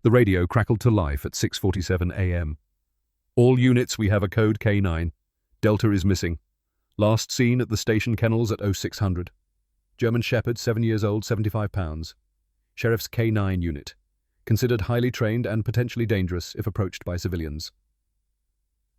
The radio crackled to life at 6:47 a.m. All units, we have a code K9. Delta is missing. Last seen at the station kennels at 0600. German Shepherd, 7 years old, 75 pounds. Sheriff's K9 unit. Considered highly trained and potentially dangerous if approached by civilians.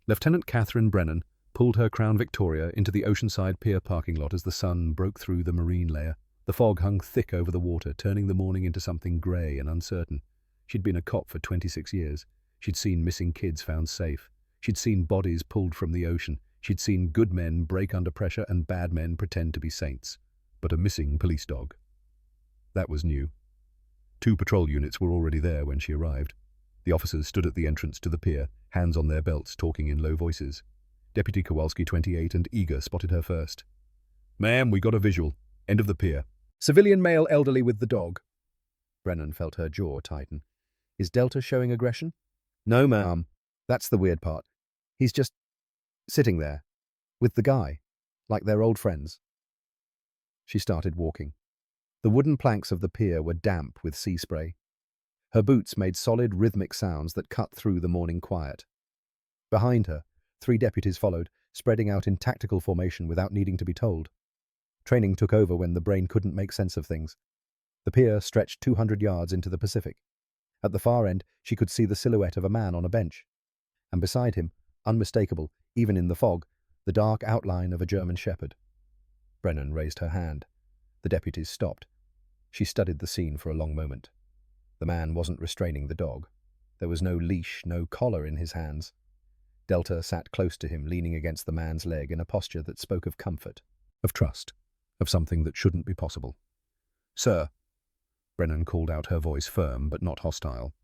Lieutenant Catherine Brennan pulled her Crown Victoria into the Oceanside Pier parking lot as the sun broke through the marine layer. The fog hung thick over the water, turning the morning into something grey and uncertain. She'd been a cop for 26 years. She'd seen missing kids found safe. She'd seen bodies pulled from the ocean. She'd seen good men break under pressure and bad men pretend to be saints. But a missing police dog. That was new. 2 patrol units were already there when she arrived. The officers stood at the entrance to the pier, hands on their belts, talking in low voices. Deputy Kowalski, 28, and Eager spotted her first. "Ma'am, we got a visual. End of the pier." "Civilian male elderly with the dog." Brennan felt her jaw tighten. "Is Delta showing aggression?" "No, ma'am. That's the weird part. He's just sitting there, with the guy, like they're old friends." She started walking. The wooden planks of the pier were damp with sea spray. Her boots made solid, rhythmic sounds that cut through the morning quiet. Behind her, 3 deputies followed, spreading out in tactical formation without needing to be told. Training took over when the brain couldn't make sense of things. The pier stretched 200 yards into the Pacific. At the far end, she could see the silhouette of a man on a bench. And beside him, unmistakable, even in the fog, the dark outline of a German Shepherd. Brennan raised her hand. The deputies stopped. She studied the scene for a long moment. The man wasn't restraining the dog. There was no leash, no collar in his hands. Delta sat close to him, leaning against the man's leg in a posture that spoke of comfort, of trust, of something that shouldn't be possible. "Sir," Brennan called out, her voice firm but not hostile.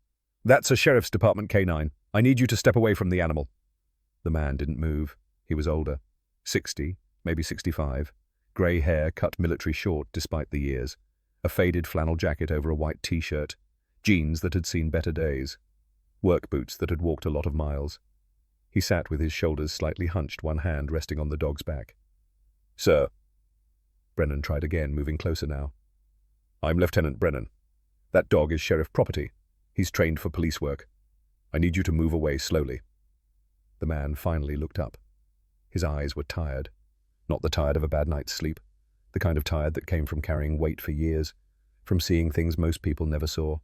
"That's a Sheriff's Department K9. I need you to step away from the animal." The man didn't move. He was older. 60, maybe 65. Grey hair cut military short despite the years. A faded flannel jacket over a white t-shirt. Jeans that had seen better days. Work boots that had walked a lot of miles. He sat with his shoulders slightly hunched, one hand resting on the dog's back. "Sir." Brennan tried again, moving closer now. "I'm Lieutenant Brennan. That dog is sheriff property. He's trained for police work. I need you to move away slowly." The man finally looked up. His eyes were tired. Not the tired of a bad night's sleep. The kind of tired that came from carrying weight for years, from seeing things most people never saw.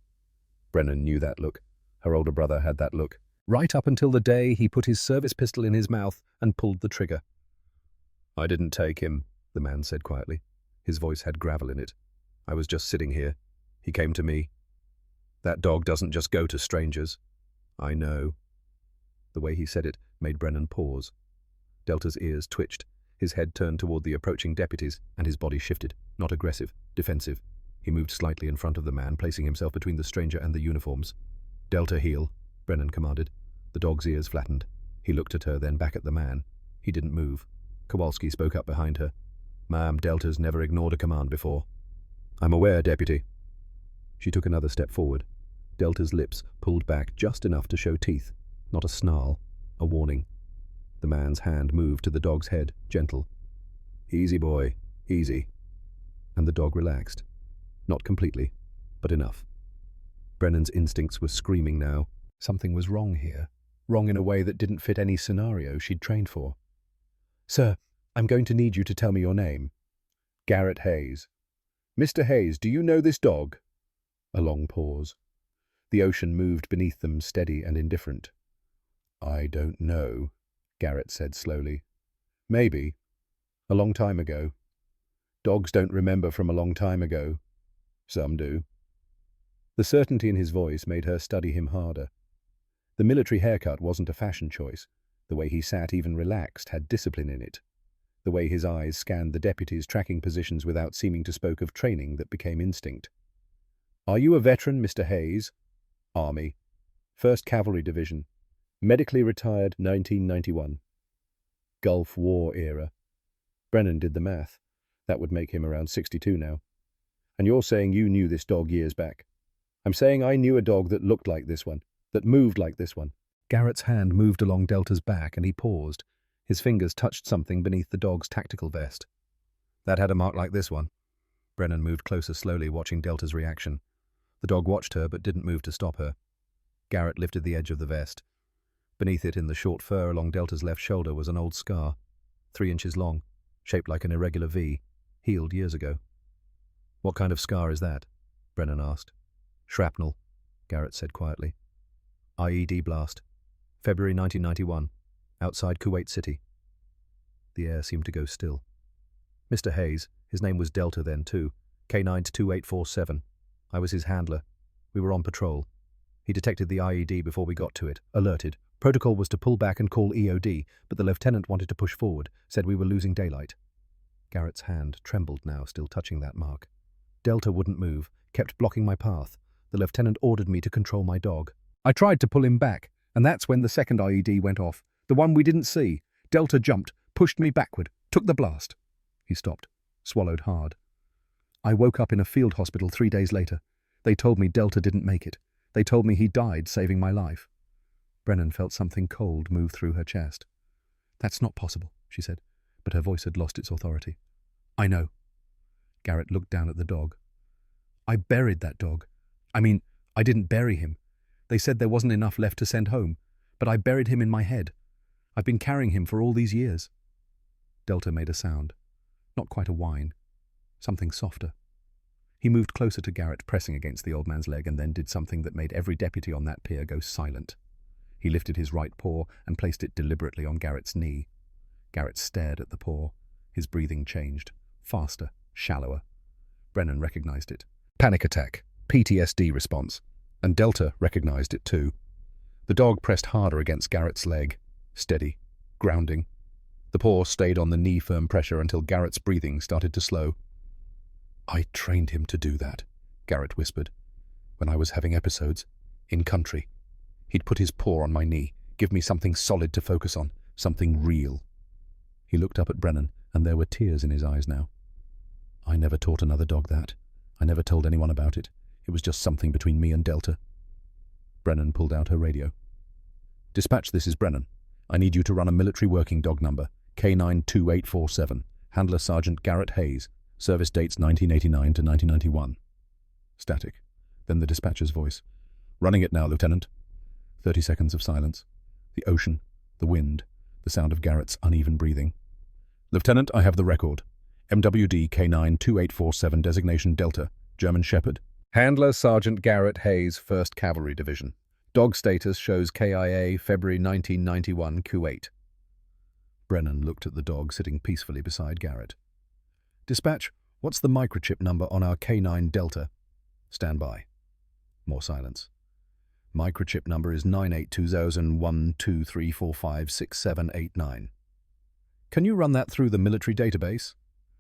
Brennan knew that look. Her older brother had that look. Right up until the day he put his service pistol in his mouth and pulled the trigger. "I didn't take him," the man said quietly. His voice had gravel in it. "I was just sitting here. He came to me. That dog doesn't just go to strangers." "I know." The way he said it made Brennan pause. Delta's ears twitched. His head turned toward the approaching deputies, and his body shifted, not aggressive, defensive. He moved slightly in front of the man, placing himself between the stranger and the uniforms. "Delta, heel," Brennan commanded. The dog's ears flattened. He looked at her, then back at the man. He didn't move. Kowalski spoke up behind her. "Ma'am, Delta's never ignored a command before." "I'm aware, deputy." She took another step forward. Delta's lips pulled back just enough to show teeth. Not a snarl, a warning. The man's hand moved to the dog's head, gentle. "Easy, boy, easy." And the dog relaxed. Not completely, but enough. Brennan's instincts were screaming now. Something was wrong here. Wrong in a way that didn't fit any scenario she'd trained for. "Sir, I'm going to need you to tell me your name." "Garrett Hayes." "Mr. Hayes, do you know this dog?" A long pause. The ocean moved beneath them, steady and indifferent. "I don't know," Garrett said slowly. "Maybe. A long time ago. Dogs don't remember from a long time ago. Some do." The certainty in his voice made her study him harder. The military haircut wasn't a fashion choice. The way he sat, even relaxed, had discipline in it. The way his eyes scanned the deputies, tracking positions without seeming to spoke of training that became instinct. "Are you a veteran, Mr. Hayes?" "Army. 1st Cavalry Division. Medically retired 1991. Gulf War era." Brennan did the math. That would make him around 62 now. "And you're saying you knew this dog years back?" "I'm saying I knew a dog that looked like this one, that moved like this one." Garrett's hand moved along Delta's back and he paused. His fingers touched something beneath the dog's tactical vest. "That had a mark like this one." Brennan moved closer slowly, watching Delta's reaction. The dog watched her but didn't move to stop her. Garrett lifted the edge of the vest. Beneath it, in the short fur along Delta's left shoulder, was an old scar, 3 inches long, shaped like an irregular V, healed years ago. "What kind of scar is that?" Brennan asked. "Shrapnel," Garrett said quietly. "IED blast. February 1991. Outside Kuwait City." The air seemed to go still. "Mr. Hayes, his name was Delta then too, Canine 2847. I was his handler. We were on patrol. He detected the IED before we got to it, alerted. Protocol was to pull back and call EOD, but the lieutenant wanted to push forward, said we were losing daylight." Garrett's hand trembled now, still touching that mark. "Delta wouldn't move, kept blocking my path. The lieutenant ordered me to control my dog. I tried to pull him back, and that's when the second IED went off, the one we didn't see. Delta jumped, pushed me backward, took the blast." He stopped, swallowed hard. "I woke up in a field hospital 3 days later. They told me Delta didn't make it. They told me he died saving my life." Brennan felt something cold move through her chest. "That's not possible," she said, but her voice had lost its authority. "I know." Garrett looked down at the dog. "I buried that dog. I mean, I didn't bury him. They said there wasn't enough left to send home, but I buried him in my head. I've been carrying him for all these years." Delta made a sound. Not quite a whine. Something softer. He moved closer to Garrett, pressing against the old man's leg, and then did something that made every deputy on that pier go silent. He lifted his right paw and placed it deliberately on Garrett's knee. Garrett stared at the paw. His breathing changed. Faster, shallower. Brennan recognized it. Panic attack. PTSD response. And Delta recognized it too. The dog pressed harder against Garrett's leg. Steady. Grounding. The paw stayed on the knee-firm pressure until Garrett's breathing started to slow. "I trained him to do that," Garrett whispered. "When I was having episodes. In country. He'd put his paw on my knee, give me something solid to focus on, something real." He looked up at Brennan, and there were tears in his eyes now. "I never taught another dog that. I never told anyone about it. It was just something between me and Delta." Brennan pulled out her radio. "Dispatch, this is Brennan. I need you to run a military working dog number, K92847, Handler Sergeant Garrett Hayes, service dates 1989 to 1991. Static. Then the dispatcher's voice. "Running it now, Lieutenant." 30 seconds of silence. The ocean, the wind, the sound of Garrett's uneven breathing. "Lieutenant, I have the record. MWD K92847, designation Delta, German Shepherd. Handler Sergeant Garrett Hayes, 1st Cavalry Division. Dog status shows KIA, February 1991, Kuwait." Brennan looked at the dog sitting peacefully beside Garrett. "Dispatch, what's the microchip number on our K9 Delta?" "Stand by." More silence. "Microchip number is 982012345678 Can you run that through the military database?"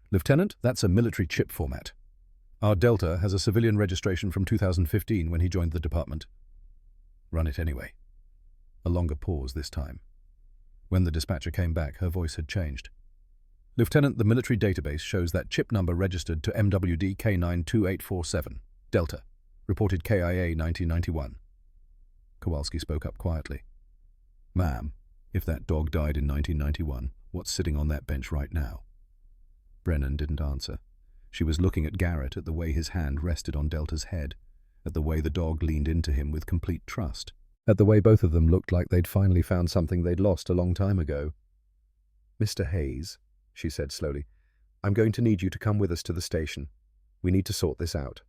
"Lieutenant, that's a military chip format. Our Delta has a civilian registration from 2015 when he joined the department." "Run it anyway." A longer pause this time. When the dispatcher came back, her voice had changed. "Lieutenant, the military database shows that chip number registered to MWD K92847, Delta, reported KIA 1991. Kowalski spoke up quietly. "Ma'am, if that dog died in 1991, what's sitting on that bench right now?" Brennan didn't answer. She was looking at Garrett, at the way his hand rested on Delta's head, at the way the dog leaned into him with complete trust, at the way both of them looked like they'd finally found something they'd lost a long time ago. "Mr. Hayes," she said slowly, "I'm going to need you to come with us to the station. We need to sort this out."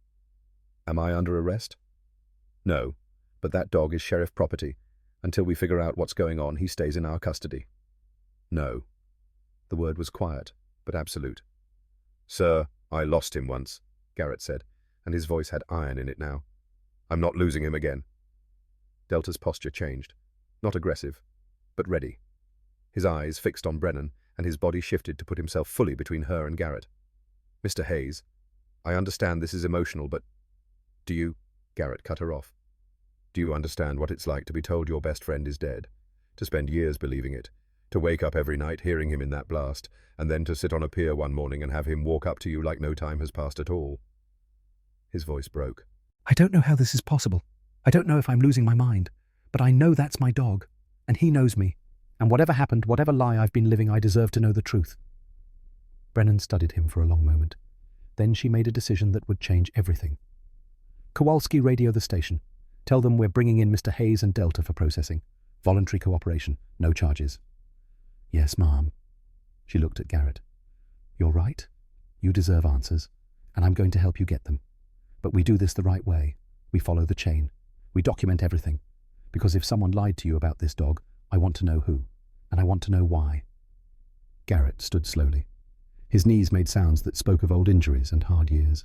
"Am I under arrest?" "No, but that dog is sheriff property. Until we figure out what's going on, he stays in our custody." "No." The word was quiet, but absolute. "Sir, I lost him once," Garrett said, and his voice had iron in it now. "I'm not losing him again." Delta's posture changed. Not aggressive, but ready. His eyes fixed on Brennan, and his body shifted to put himself fully between her and Garrett. "Mr. Hayes, I understand this is emotional, but do you—" Garrett cut her off. "Do you understand what it's like to be told your best friend is dead, to spend years believing it, to wake up every night hearing him in that blast, and then to sit on a pier one morning and have him walk up to you like no time has passed at all?" His voice broke. "I don't know how this is possible. I don't know if I'm losing my mind, but I know that's my dog, and he knows me, and whatever happened, whatever lie I've been living, I deserve to know the truth." Brennan studied him for a long moment. Then she made a decision that would change everything. "Kowalski, radio the station. Tell them we're bringing in Mr. Hayes and Delta for processing. Voluntary cooperation, no charges. Yes, ma'am. She looked at Garrett. You're right. You deserve answers, and I'm going to help you get them. But we do this the right way. We follow the chain. We document everything. Because if someone lied to you about this dog, I want to know who, and I want to know why. Garrett stood slowly. His knees made sounds that spoke of old injuries and hard years.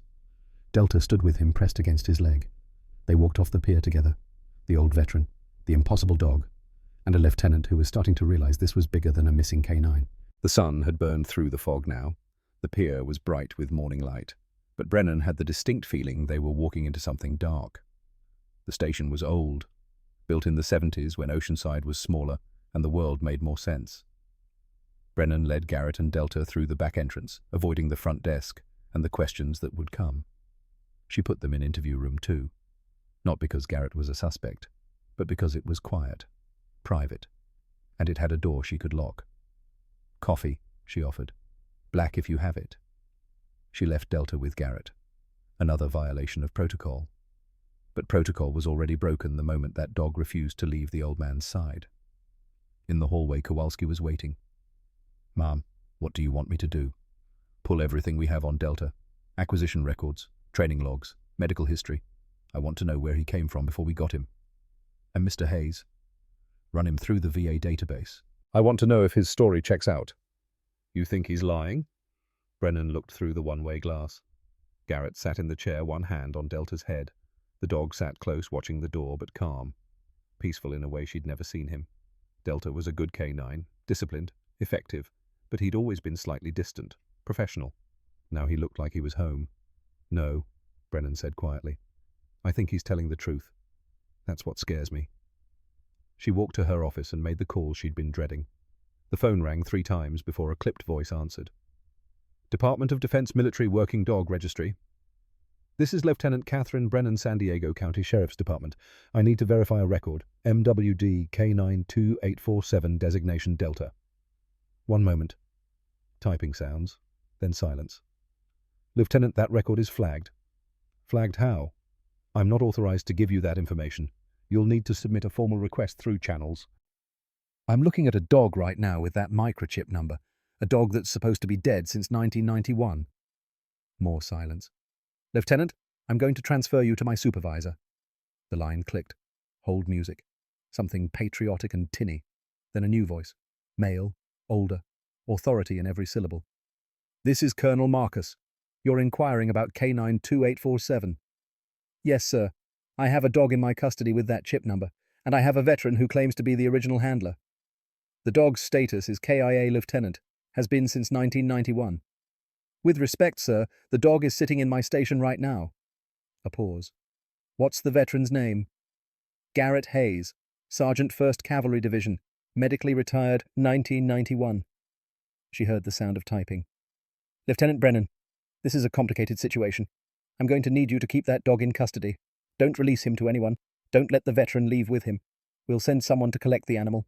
Delta stood with him pressed against his leg. They walked off the pier together, the old veteran, the impossible dog, and a lieutenant who was starting to realize this was bigger than a missing canine. The sun had burned through the fog now. The pier was bright with morning light, but Brennan had the distinct feeling they were walking into something dark. The station was old, built in the 70s when Oceanside was smaller and the world made more sense. Brennan led Garrett and Delta through the back entrance, avoiding the front desk and the questions that would come. She put them in interview room 2, not because Garrett was a suspect, but because it was quiet, private, and it had a door she could lock. Coffee, she offered. Black if you have it. She left Delta with Garrett. Another violation of protocol. But protocol was already broken the moment that dog refused to leave the old man's side. In the hallway, Kowalski was waiting. Ma'am, what do you want me to do? Pull everything we have on Delta. Acquisition records, training logs, medical history. I want to know where he came from before we got him. And Mr. Hayes? Run him through the VA database. I want to know if his story checks out. You think he's lying? Brennan looked through the one-way glass. Garrett sat in the chair, one hand on Delta's head. The dog sat close, watching the door, but calm. Peaceful in a way she'd never seen him. Delta was a good canine, disciplined, effective, but he'd always been slightly distant, professional. Now he looked like he was home. No, Brennan said quietly. I think he's telling the truth. That's what scares me. She walked to her office and made the call she'd been dreading. The phone rang 3 times before a clipped voice answered. Department of Defense Military Working Dog Registry. This is Lieutenant Catherine Brennan, San Diego County Sheriff's Department. I need to verify a record. MWD K92847 designation Delta. One moment. Typing sounds, then silence. Lieutenant, that record is flagged. Flagged how? I'm not authorized to give you that information. You'll need to submit a formal request through channels. I'm looking at a dog right now with that microchip number. A dog that's supposed to be dead since 1991. More silence. Lieutenant, I'm going to transfer you to my supervisor. The line clicked. Hold music. Something patriotic and tinny. Then a new voice. Male, older, authority in every syllable. This is Colonel Marcus. You're inquiring about K92847. Yes, sir. I have a dog in my custody with that chip number, and I have a veteran who claims to be the original handler. The dog's status is KIA Lieutenant, has been since 1991. With respect, sir, the dog is sitting in my station right now. A pause. What's the veteran's name? Garrett Hayes, Sergeant 1st Cavalry Division, medically retired, 1991. She heard the sound of typing. Lieutenant Brennan, this is a complicated situation. I'm going to need you to keep that dog in custody. Don't release him to anyone. Don't let the veteran leave with him. We'll send someone to collect the animal.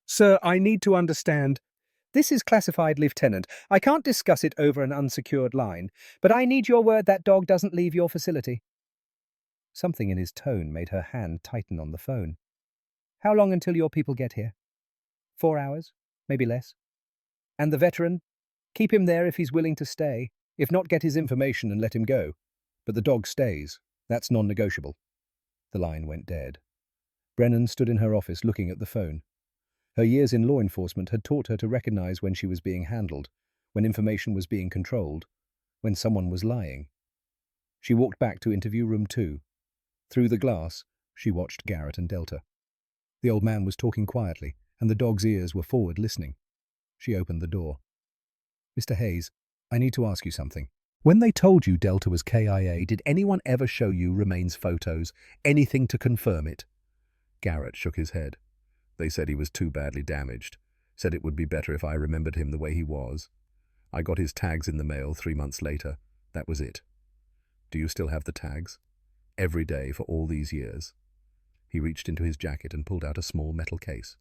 Sir, I need to understand. This is classified, Lieutenant. I can't discuss it over an unsecured line, but I need your word that dog doesn't leave your facility. Something in his tone made her hand tighten on the phone. How long until your people get here? 4 hours? Maybe less. And the veteran? Keep him there if he's willing to stay. If not, get his information and let him go. But the dog stays. That's non-negotiable. The line went dead. Brennan stood in her office looking at the phone. Her years in law enforcement had taught her to recognize when she was being handled, when information was being controlled, when someone was lying. She walked back to interview room 2. Through the glass, she watched Garrett and Delta. The old man was talking quietly, and the dog's ears were forward listening. She opened the door. Mr. Hayes, I need to ask you something. When they told you Delta was KIA, did anyone ever show you remains photos, anything to confirm it? Garrett shook his head. They said he was too badly damaged, said it would be better if I remembered him the way he was. I got his tags in the mail 3 months later. That was it. Do you still have the tags? Every day for all these years. He reached into his jacket and pulled out a small metal case.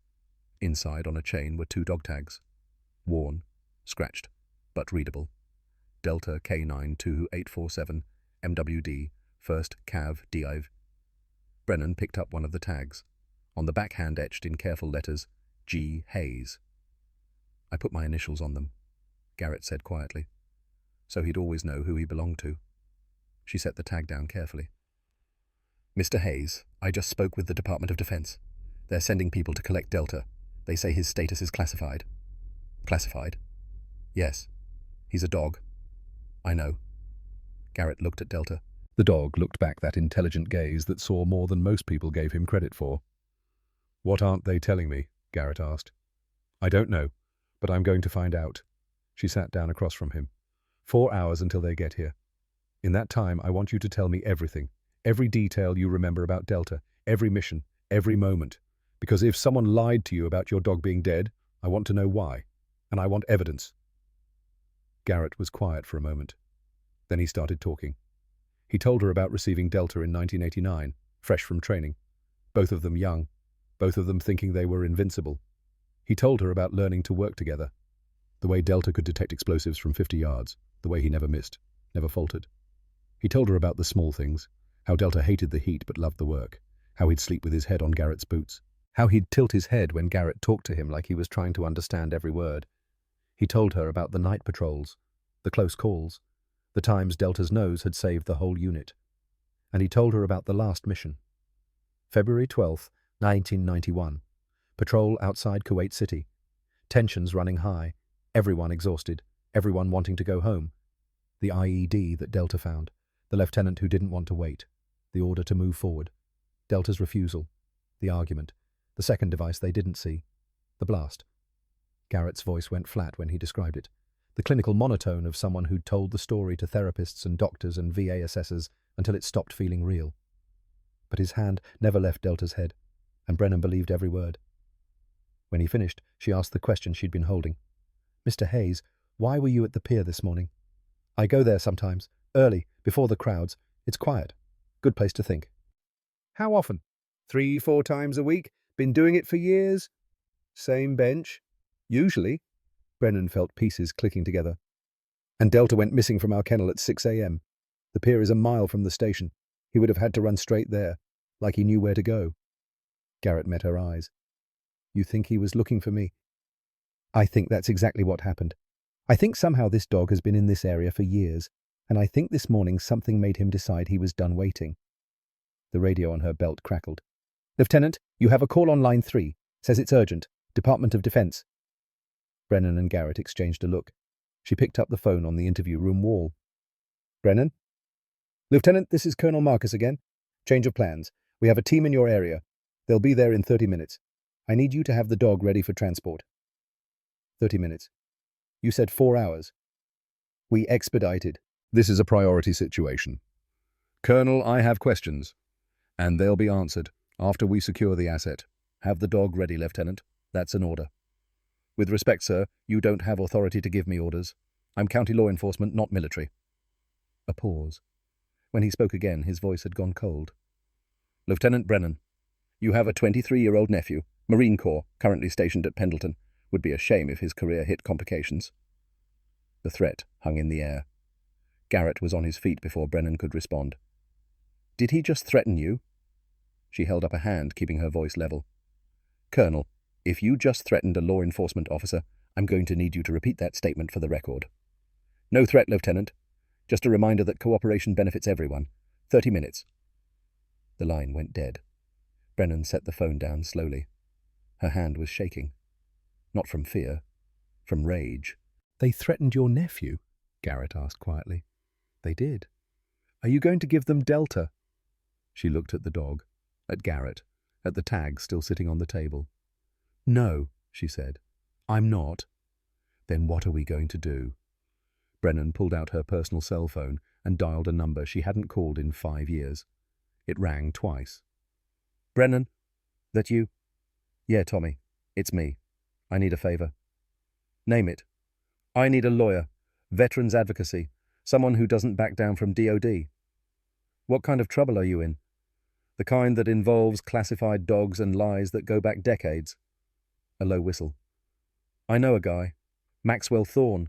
Inside on a chain were 2 dog tags. Worn, scratched, but readable. Delta K92847, MWD, 1st Cav DIV. Brennan picked up one of the tags. On the backhand etched in careful letters, G. Hayes. I put my initials on them, Garrett said quietly, so he'd always know who he belonged to. She set the tag down carefully. Mr. Hayes, I just spoke with the Department of Defense. They're sending people to collect Delta. They say his status is classified. Classified? Yes. He's a dog. I know. Garrett looked at Delta. The dog looked back that intelligent gaze that saw more than most people gave him credit for. What aren't they telling me? Garrett asked. I don't know, but I'm going to find out. She sat down across from him. 4 hours until they get here. In that time, I want you to tell me everything, every detail you remember about Delta, every mission, every moment. Because if someone lied to you about your dog being dead, I want to know why, and I want evidence. Garrett was quiet for a moment. Then he started talking. He told her about receiving Delta in 1989, fresh from training. Both of them young, both of them thinking they were invincible. He told her about learning to work together. The way Delta could detect explosives from 50 yards, the way he never missed, never faltered. He told her about the small things, how Delta hated the heat but loved the work, how he'd sleep with his head on Garrett's boots, how he'd tilt his head when Garrett talked to him like he was trying to understand every word. He told her about the night patrols, the close calls, the times Delta's nose had saved the whole unit. And he told her about the last mission. February 12th, 1991. Patrol outside Kuwait City. Tensions running high. Everyone exhausted. Everyone wanting to go home. The IED that Delta found. The lieutenant who didn't want to wait. The order to move forward. Delta's refusal. The argument. The second device they didn't see. The blast. Garrett's voice went flat when he described it. The clinical monotone of someone who'd told the story to therapists and doctors and VA assessors until it stopped feeling real. But his hand never left Delta's head, and Brennan believed every word. When he finished, she asked the question she'd been holding. Mr. Hayes, why were you at the pier this morning? I go there sometimes, early, before the crowds. It's quiet. Good place to think. How often? 3-4 times a week? Been doing it for years? Same bench? Usually. Brennan felt pieces clicking together. And Delta went missing from our kennel at 6 a.m. The pier is a mile from the station. He would have had to run straight there, like he knew where to go. Garrett met her eyes. You think he was looking for me? I think that's exactly what happened. I think somehow this dog has been in this area for years, and I think this morning something made him decide he was done waiting. The radio on her belt crackled. Lieutenant, you have a call on line 3. Says it's urgent. Department of Defense. Brennan and Garrett exchanged a look. She picked up the phone on the interview room wall. Brennan? Lieutenant, this is Colonel Marcus again. Change of plans. We have a team in your area. They'll be there in 30 minutes. I need you to have the dog ready for transport. 30 minutes. You said 4 hours. We expedited. This is a priority situation. Colonel, I have questions, and they'll be answered after we secure the asset. Have the dog ready, Lieutenant. That's an order. With respect, sir, you don't have authority to give me orders. I'm county law enforcement, not military. A pause. When he spoke again, his voice had gone cold. Lieutenant Brennan, you have a 23-year-old nephew, Marine Corps, currently stationed at Pendleton. Would be a shame if his career hit complications. The threat hung in the air. Garrett was on his feet before Brennan could respond. Did he just threaten you? She held up a hand, keeping her voice level. Colonel, if you just threatened a law enforcement officer, I'm going to need you to repeat that statement for the record. No threat, Lieutenant. Just a reminder that cooperation benefits everyone. 30 minutes. The line went dead. Brennan set the phone down slowly. Her hand was shaking. Not from fear, from rage. They threatened your nephew? Garrett asked quietly. They did. Are you going to give them Delta? She looked at the dog, at Garrett, at the tag still sitting on the table. No, she said. I'm not. Then what are we going to do? Brennan pulled out her personal cell phone and dialed a number she hadn't called in 5 years. It rang twice. Brennan? That you? Yeah, Tommy. It's me. I need a favor. Name it. I need a lawyer. Veterans advocacy. Someone who doesn't back down from DOD. What kind of trouble are you in? The kind that involves classified dogs and lies that go back decades. A low whistle. I know a guy. Maxwell Thorne.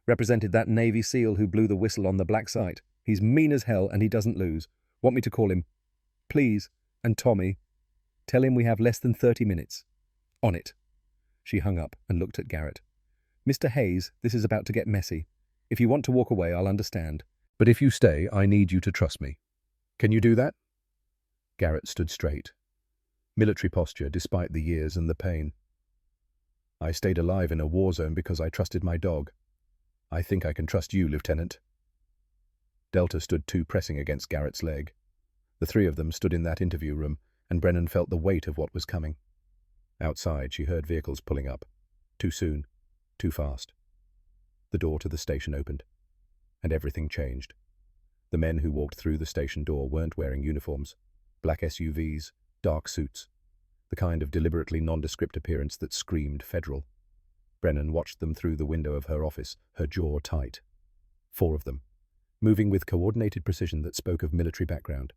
Represented that Navy SEAL who blew the whistle on the black site. He's mean as hell and he doesn't lose. Want me to call him? Please. And Tommy, tell him we have less than 30 minutes. On it." She hung up and looked at Garrett. "Mr. Hayes, this is about to get messy. If you want to walk away, I'll understand. But if you stay, I need you to trust me. Can you do that?" Garrett stood straight. Military posture despite the years and the pain. "I stayed alive in a war zone because I trusted my dog. I think I can trust you, Lieutenant." Delta stood too pressing against Garrett's leg. The three of them stood in that interview room, and Brennan felt the weight of what was coming. Outside, she heard vehicles pulling up. Too soon, too fast. The door to the station opened, and everything changed. The men who walked through the station door weren't wearing uniforms. Black SUVs, dark suits, the kind of deliberately nondescript appearance that screamed federal. Brennan watched them through the window of her office, her jaw tight. 4 of them, moving with coordinated precision that spoke of military background.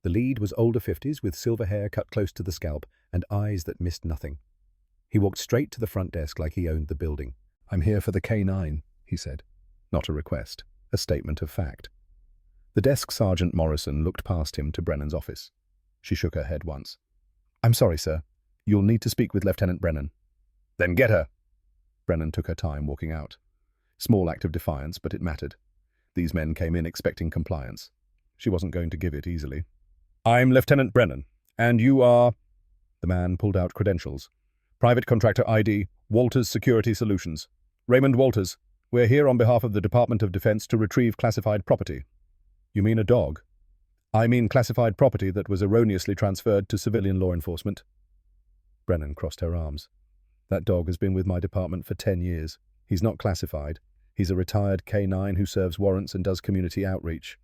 The lead was older 50s with silver hair cut close to the scalp and eyes that missed nothing. He walked straight to the front desk like he owned the building. "I'm here for the K9, he said. Not a request, a statement of fact. The desk sergeant Morrison looked past him to Brennan's office. She shook her head once. "I'm sorry, sir. You'll need to speak with Lieutenant Brennan." "Then get her." Brennan took her time walking out. Small act of defiance, but it mattered. These men came in expecting compliance. She wasn't going to give it easily. "I'm Lieutenant Brennan, and you are—" The man pulled out credentials. "Private Contractor ID, Walters Security Solutions. Raymond Walters. We're here on behalf of the Department of Defense to retrieve classified property." "You mean a dog?" "I mean classified property that was erroneously transferred to civilian law enforcement." Brennan crossed her arms. "That dog has been with my department for 10 years. He's not classified. He's a retired K9 who serves warrants and does community outreach."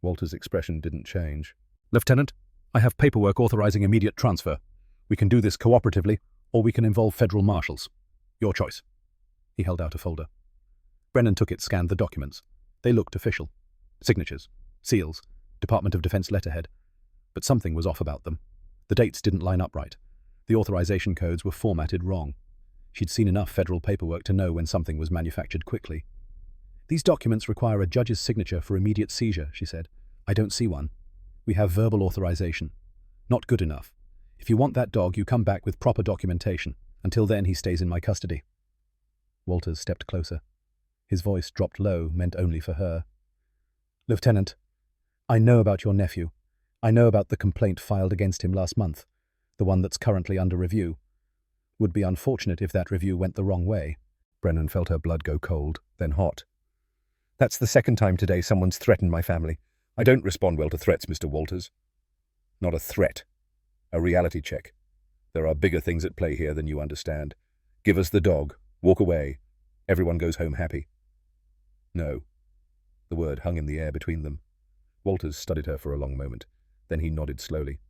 Walter's expression didn't change. "Lieutenant, I have paperwork authorizing immediate transfer. We can do this cooperatively, or we can involve federal marshals. Your choice." He held out a folder. Brennan took it, scanned the documents. They looked official. Signatures, seals, Department of Defense letterhead. But something was off about them. The dates didn't line up right. The authorization codes were formatted wrong. She'd seen enough federal paperwork to know when something was manufactured quickly. "These documents require a judge's signature for immediate seizure," she said. "I don't see one. We have verbal authorization. Not good enough. If you want that dog, you come back with proper documentation. Until then, he stays in my custody." Walters stepped closer. His voice dropped low, meant only for her. "Lieutenant, I know about your nephew. I know about the complaint filed against him last month, the one that's currently under review. Would be unfortunate if that review went the wrong way." Brennan felt her blood go cold, then hot. "That's the second time today someone's threatened my family. I don't respond well to threats, Mr. Walters." "Not a threat. A reality check. There are bigger things at play here than you understand. Give us the dog. Walk away. Everyone goes home happy." "No." The word hung in the air between them. Walters studied her for a long moment. Then he nodded slowly.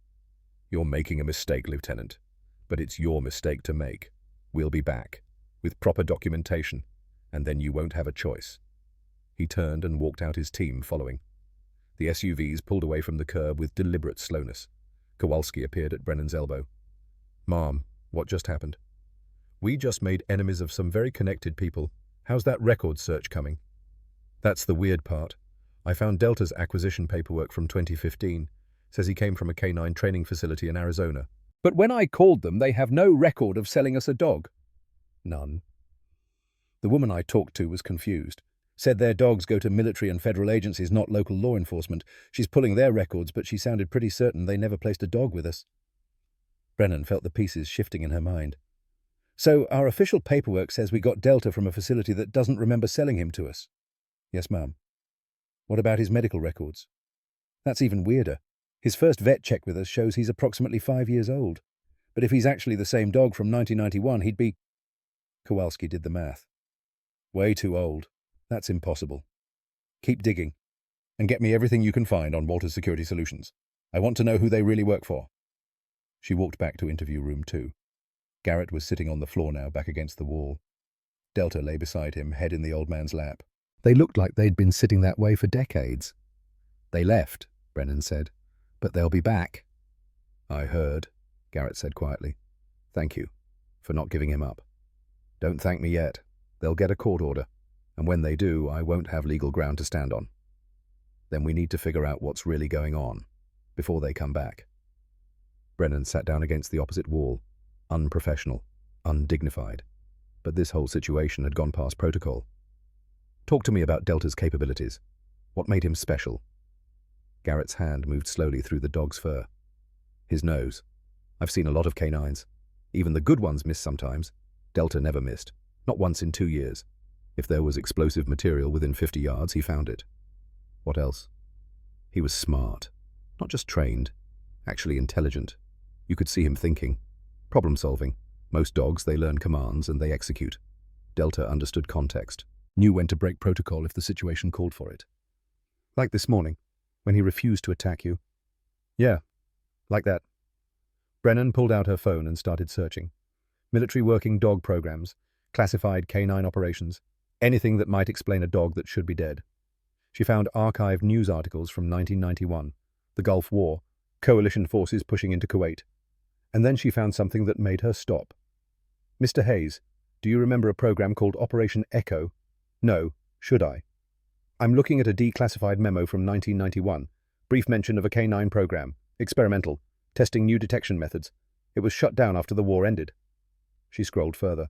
"You're making a mistake, Lieutenant. But it's your mistake to make. We'll be back, with proper documentation, and then you won't have a choice." He turned and walked out, his team following. The SUVs pulled away from the curb with deliberate slowness. Kowalski appeared at Brennan's elbow. "Mom, what just happened?" "We just made enemies of some very connected people. How's that record search coming?" "That's the weird part. I found Delta's acquisition paperwork from 2015. Says he came from a canine training facility in Arizona. But when I called them, they have no record of selling us a dog." "None." The woman I talked to was confused. Said their dogs go to military and federal agencies, not local law enforcement. She's pulling their records, but she sounded pretty certain they never placed a dog with us. Brennan felt the pieces shifting in her mind. "So our official paperwork says we got Delta from a facility that doesn't remember selling him to us?" "Yes, ma'am." "What about his medical records?" "That's even weirder. His first vet check with us shows he's approximately 5 years old. But if he's actually the same dog from 1991, he'd be—" Kowalski did the math. "Way too old. That's impossible. Keep digging. And get me everything you can find on Walters Security Solutions. I want to know who they really work for." She walked back to interview room 2. Garrett was sitting on the floor now, back against the wall. Delta lay beside him, head in the old man's lap. They looked like they'd been sitting that way for decades. "They left," Brennan said. "But they'll be back." "I heard," Garrett said quietly. "Thank you for not giving him up. Don't thank me yet. They'll get a court order. And when they do, I won't have legal ground to stand on. Then we need to figure out what's really going on before they come back." Brennan sat down against the opposite wall, unprofessional, undignified. But this whole situation had gone past protocol. Talk to me about Delta's capabilities. What made him special? Garrett's hand moved slowly through the dog's fur. His nose. I've seen a lot of canines. Even the good ones miss sometimes. Delta never missed. Not once in 2 years. If there was explosive material within 50 yards, he found it. What else? He was smart. Not just trained. Actually intelligent. You could see him thinking. Problem-solving. Most dogs, they learn commands and they execute. Delta understood context. Knew when to break protocol if the situation called for it. Like this morning, when he refused to attack you. Yeah, like that. Brennan pulled out her phone and started searching. Military working dog programs, classified canine operations, anything that might explain a dog that should be dead. She found archived news articles from 1991, the Gulf War, coalition forces pushing into Kuwait. And then she found something that made her stop. Mr. Hayes, do you remember a program called Operation Echo? No, should I? I'm looking at a declassified memo from 1991, brief mention of a canine program, experimental, testing new detection methods. It was shut down after the war ended. She scrolled further.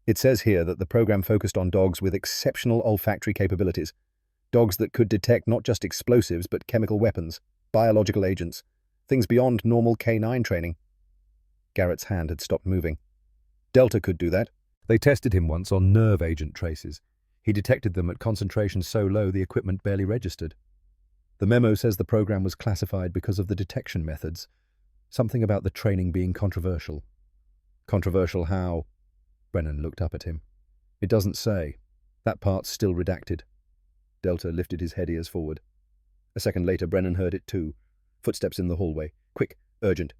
It says here that the program focused on dogs with exceptional olfactory capabilities, dogs that could detect not just explosives but chemical weapons, biological agents, things beyond normal canine training. Garrett's hand had stopped moving. Delta could do that. They tested him once on nerve agent traces. He detected them at concentrations so low the equipment barely registered. The memo says the program was classified because of the detection methods. Something about the training being controversial. Controversial how? Brennan looked up at him. It doesn't say. That part's still redacted. Delta lifted his head ears forward. A second later, Brennan heard it too. Footsteps in the hallway. Quick, urgent.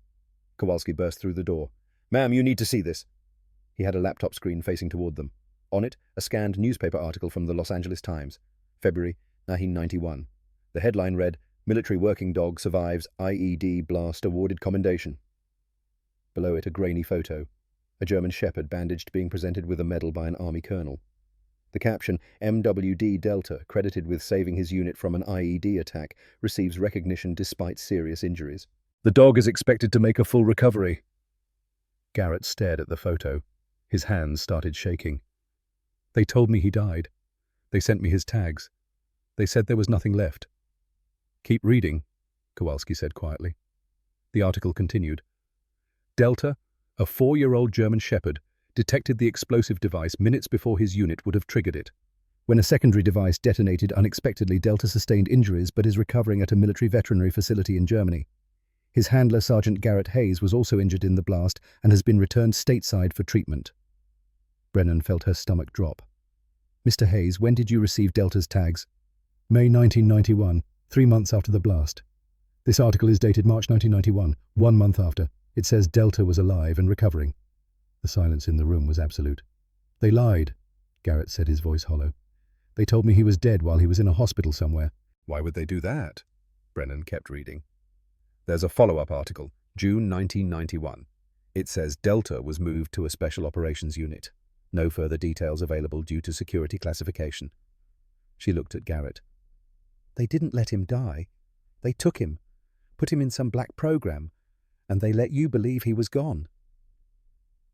Kowalski burst through the door. Ma'am, you need to see this. He had a laptop screen facing toward them. On it, a scanned newspaper article from the Los Angeles Times, February 1991. The headline read, Military Working Dog Survives IED Blast Awarded Commendation. Below it, a grainy photo. A German shepherd bandaged being presented with a medal by an army colonel. The caption, MWD Delta, credited with saving his unit from an IED attack, receives recognition despite serious injuries. The dog is expected to make a full recovery. Garrett stared at the photo. His hands started shaking. They told me he died. They sent me his tags. They said there was nothing left. Keep reading, Kowalski said quietly. The article continued. Delta, a 4-year-old German shepherd, detected the explosive device minutes before his unit would have triggered it. When a secondary device detonated unexpectedly, Delta sustained injuries but is recovering at a military veterinary facility in Germany. His handler, Sergeant Garrett Hayes, was also injured in the blast and has been returned stateside for treatment. Brennan felt her stomach drop. Mr. Hayes, when did you receive Delta's tags? May 1991, 3 months after the blast. This article is dated March 1991, 1 month after. It says Delta was alive and recovering. The silence in the room was absolute. They lied, Garrett said, his voice hollow. They told me he was dead while he was in a hospital somewhere. Why would they do that? Brennan kept reading. There's a follow-up article, June 1991. It says Delta was moved to a special operations unit. No further details available due to security classification. She looked at Garrett. They didn't let him die. They took him, put him in some black program, and they let you believe he was gone.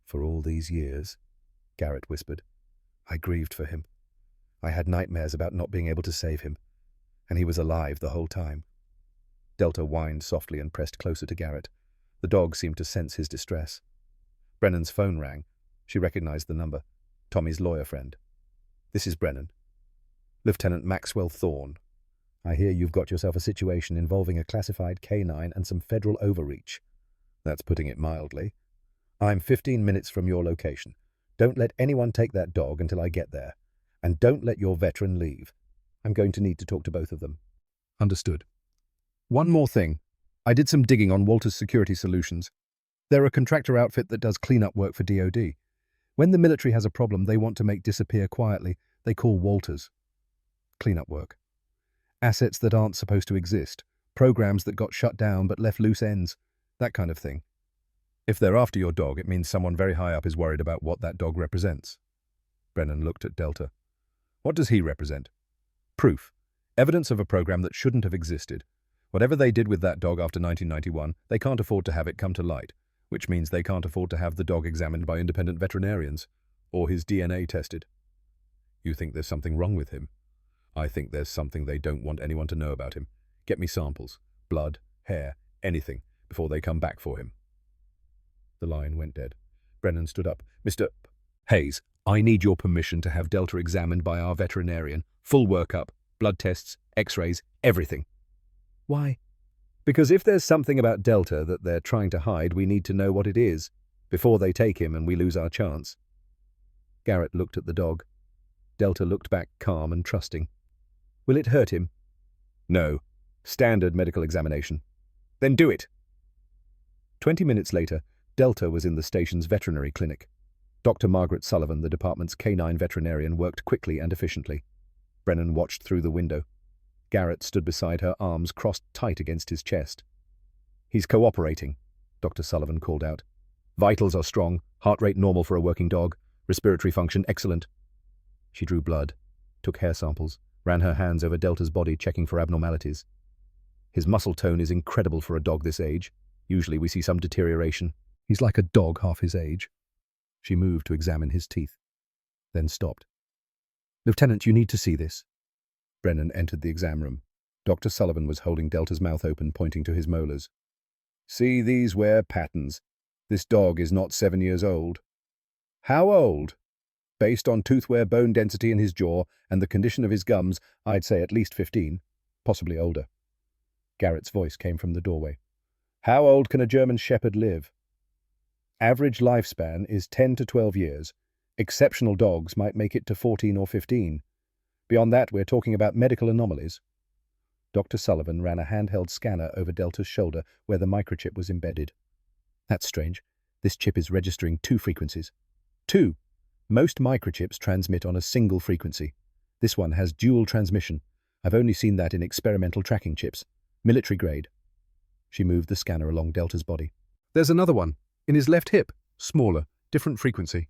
For all these years, Garrett whispered, I grieved for him. I had nightmares about not being able to save him, and he was alive the whole time. Delta whined softly and pressed closer to Garrett. The dog seemed to sense his distress. Brennan's phone rang. She recognized the number. Tommy's lawyer friend. This is Brennan. Lieutenant Maxwell Thorne. I hear you've got yourself a situation involving a classified canine and some federal overreach. That's putting it mildly. I'm 15 minutes from your location. Don't let anyone take that dog until I get there. And don't let your veteran leave. I'm going to need to talk to both of them. Understood. One more thing. I did some digging on Walters Security Solutions. They're a contractor outfit that does cleanup work for DoD. When the military has a problem they want to make disappear quietly, they call Walters. Cleanup work. Assets that aren't supposed to exist. Programs that got shut down but left loose ends. That kind of thing. If they're after your dog, it means someone very high up is worried about what that dog represents. Brennan looked at Delta. What does he represent? Proof. Evidence of a program that shouldn't have existed. Whatever they did with that dog after 1991, they can't afford to have it come to light, which means they can't afford to have the dog examined by independent veterinarians, or his DNA tested. You think there's something wrong with him? I think there's something they don't want anyone to know about him. Get me samples, blood, hair, anything, before they come back for him. The line went dead. Brennan stood up. Mr. Hayes, I need your permission to have Delta examined by our veterinarian. Full workup, blood tests, x-rays, everything. Why? Because if there's something about Delta that they're trying to hide, we need to know what it is, before they take him and we lose our chance. Garrett looked at the dog. Delta looked back calm and trusting. Will it hurt him? No. Standard medical examination. Then do it. 20 minutes later, Delta was in the station's veterinary clinic. Dr. Margaret Sullivan, the department's canine veterinarian, worked quickly and efficiently. Brennan watched through the window. Garrett stood beside her, arms crossed tight against his chest. He's cooperating, Dr. Sullivan called out. Vitals are strong, heart rate normal for a working dog, respiratory function excellent. She drew blood, took hair samples, ran her hands over Delta's body, checking for abnormalities. His muscle tone is incredible for a dog this age. Usually we see some deterioration. He's like a dog half his age. She moved to examine his teeth, then stopped. Lieutenant, you need to see this. Brennan entered the exam room. Dr. Sullivan was holding Delta's mouth open, pointing to his molars. See these wear patterns. This dog is not 7 years old. How old? Based on tooth wear, bone density in his jaw, and the condition of his gums, I'd say at least 15, possibly older. Garrett's voice came from the doorway. How old can a German Shepherd live? Average lifespan is 10 to 12 years. Exceptional dogs might make it to 14 or 15. Beyond that, we're talking about medical anomalies. Dr. Sullivan ran a handheld scanner over Delta's shoulder where the microchip was embedded. That's strange. This chip is registering 2 frequencies. 2. Most microchips transmit on a single frequency. This one has dual transmission. I've only seen that in experimental tracking chips. Military grade. She moved the scanner along Delta's body. There's another one. In his left hip. Smaller. Different frequency.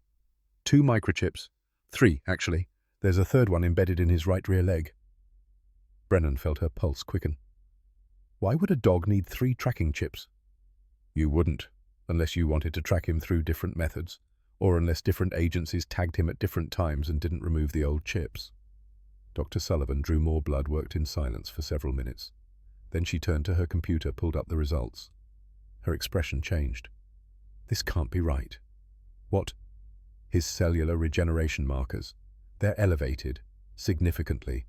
2 microchips. 3, actually. There's a third one embedded in his right rear leg. Brennan felt her pulse quicken. Why would a dog need 3 tracking chips? You wouldn't, unless you wanted to track him through different methods, or unless different agencies tagged him at different times and didn't remove the old chips. Dr. Sullivan drew more blood, worked in silence for several minutes. Then she turned to her computer, pulled up the results. Her expression changed. This can't be right. What? His cellular regeneration markers. They're elevated, significantly.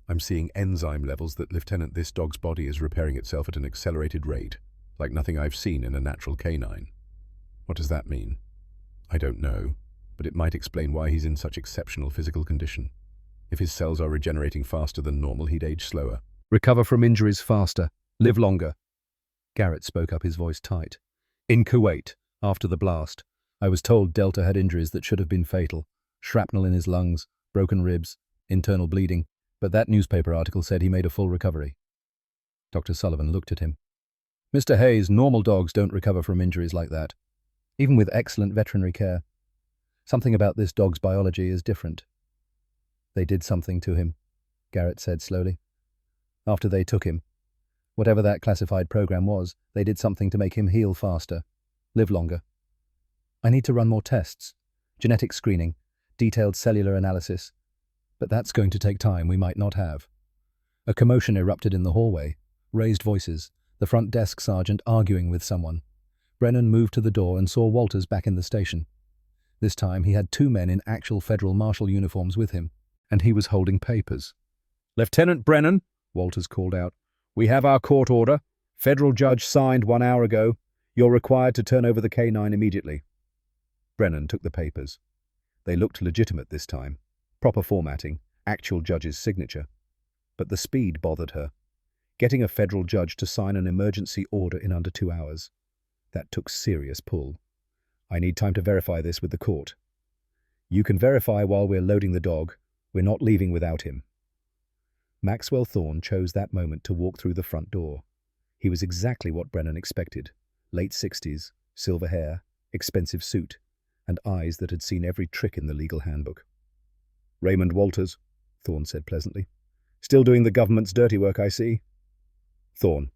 I'm seeing enzyme levels that, Lieutenant, this dog's body is repairing itself at an accelerated rate, like nothing I've seen in a natural canine. What does that mean? I don't know, but it might explain why he's in such exceptional physical condition. If his cells are regenerating faster than normal, he'd age slower. Recover from injuries faster. Live longer. Garrett spoke up, his voice tight. In Kuwait, after the blast, I was told Delta had injuries that should have been fatal. Shrapnel in his lungs, broken ribs, internal bleeding. But that newspaper article said he made a full recovery. Dr. Sullivan looked at him. Mr. Hayes, normal dogs don't recover from injuries like that, even with excellent veterinary care. Something about this dog's biology is different. They did something to him, Garrett said slowly. After they took him, whatever that classified program was, they did something to make him heal faster, live longer. I need to run more tests, genetic screening, detailed cellular analysis. But that's going to take time we might not have. A commotion erupted in the hallway. Raised voices, the front desk sergeant arguing with someone. Brennan moved to the door and saw Walters back in the station. This time he had 2 men in actual federal marshal uniforms with him, and he was holding papers. Lieutenant Brennan, Walters called out, we have our court order. Federal judge signed 1 hour ago. You're required to turn over the canine immediately. Brennan took the papers. They looked legitimate this time. Proper formatting, actual judge's signature. But the speed bothered her. Getting a federal judge to sign an emergency order in under 2 hours. That took serious pull. I need time to verify this with the court. You can verify while we're loading the dog. We're not leaving without him. Maxwell Thorne chose that moment to walk through the front door. He was exactly what Brennan expected. Late 60s, silver hair, expensive suit, and eyes that had seen every trick in the legal handbook. Raymond Walters, Thorne said pleasantly. Still doing the government's dirty work, I see. Thorn,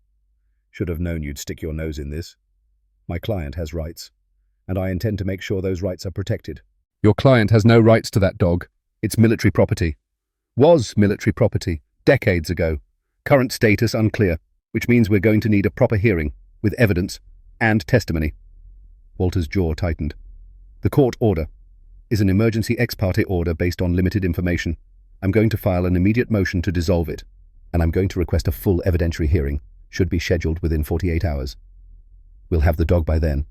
should have known you'd stick your nose in this. My client has rights, and I intend to make sure those rights are protected. Your client has no rights to that dog. It's military property. Was military property, decades ago. Current status unclear, which means we're going to need a proper hearing, with evidence and testimony. Walter's jaw tightened. The court order is an emergency ex parte order based on limited information. I'm going to file an immediate motion to dissolve it, and I'm going to request a full evidentiary hearing, should be scheduled within 48 hours. We'll have the dog by then.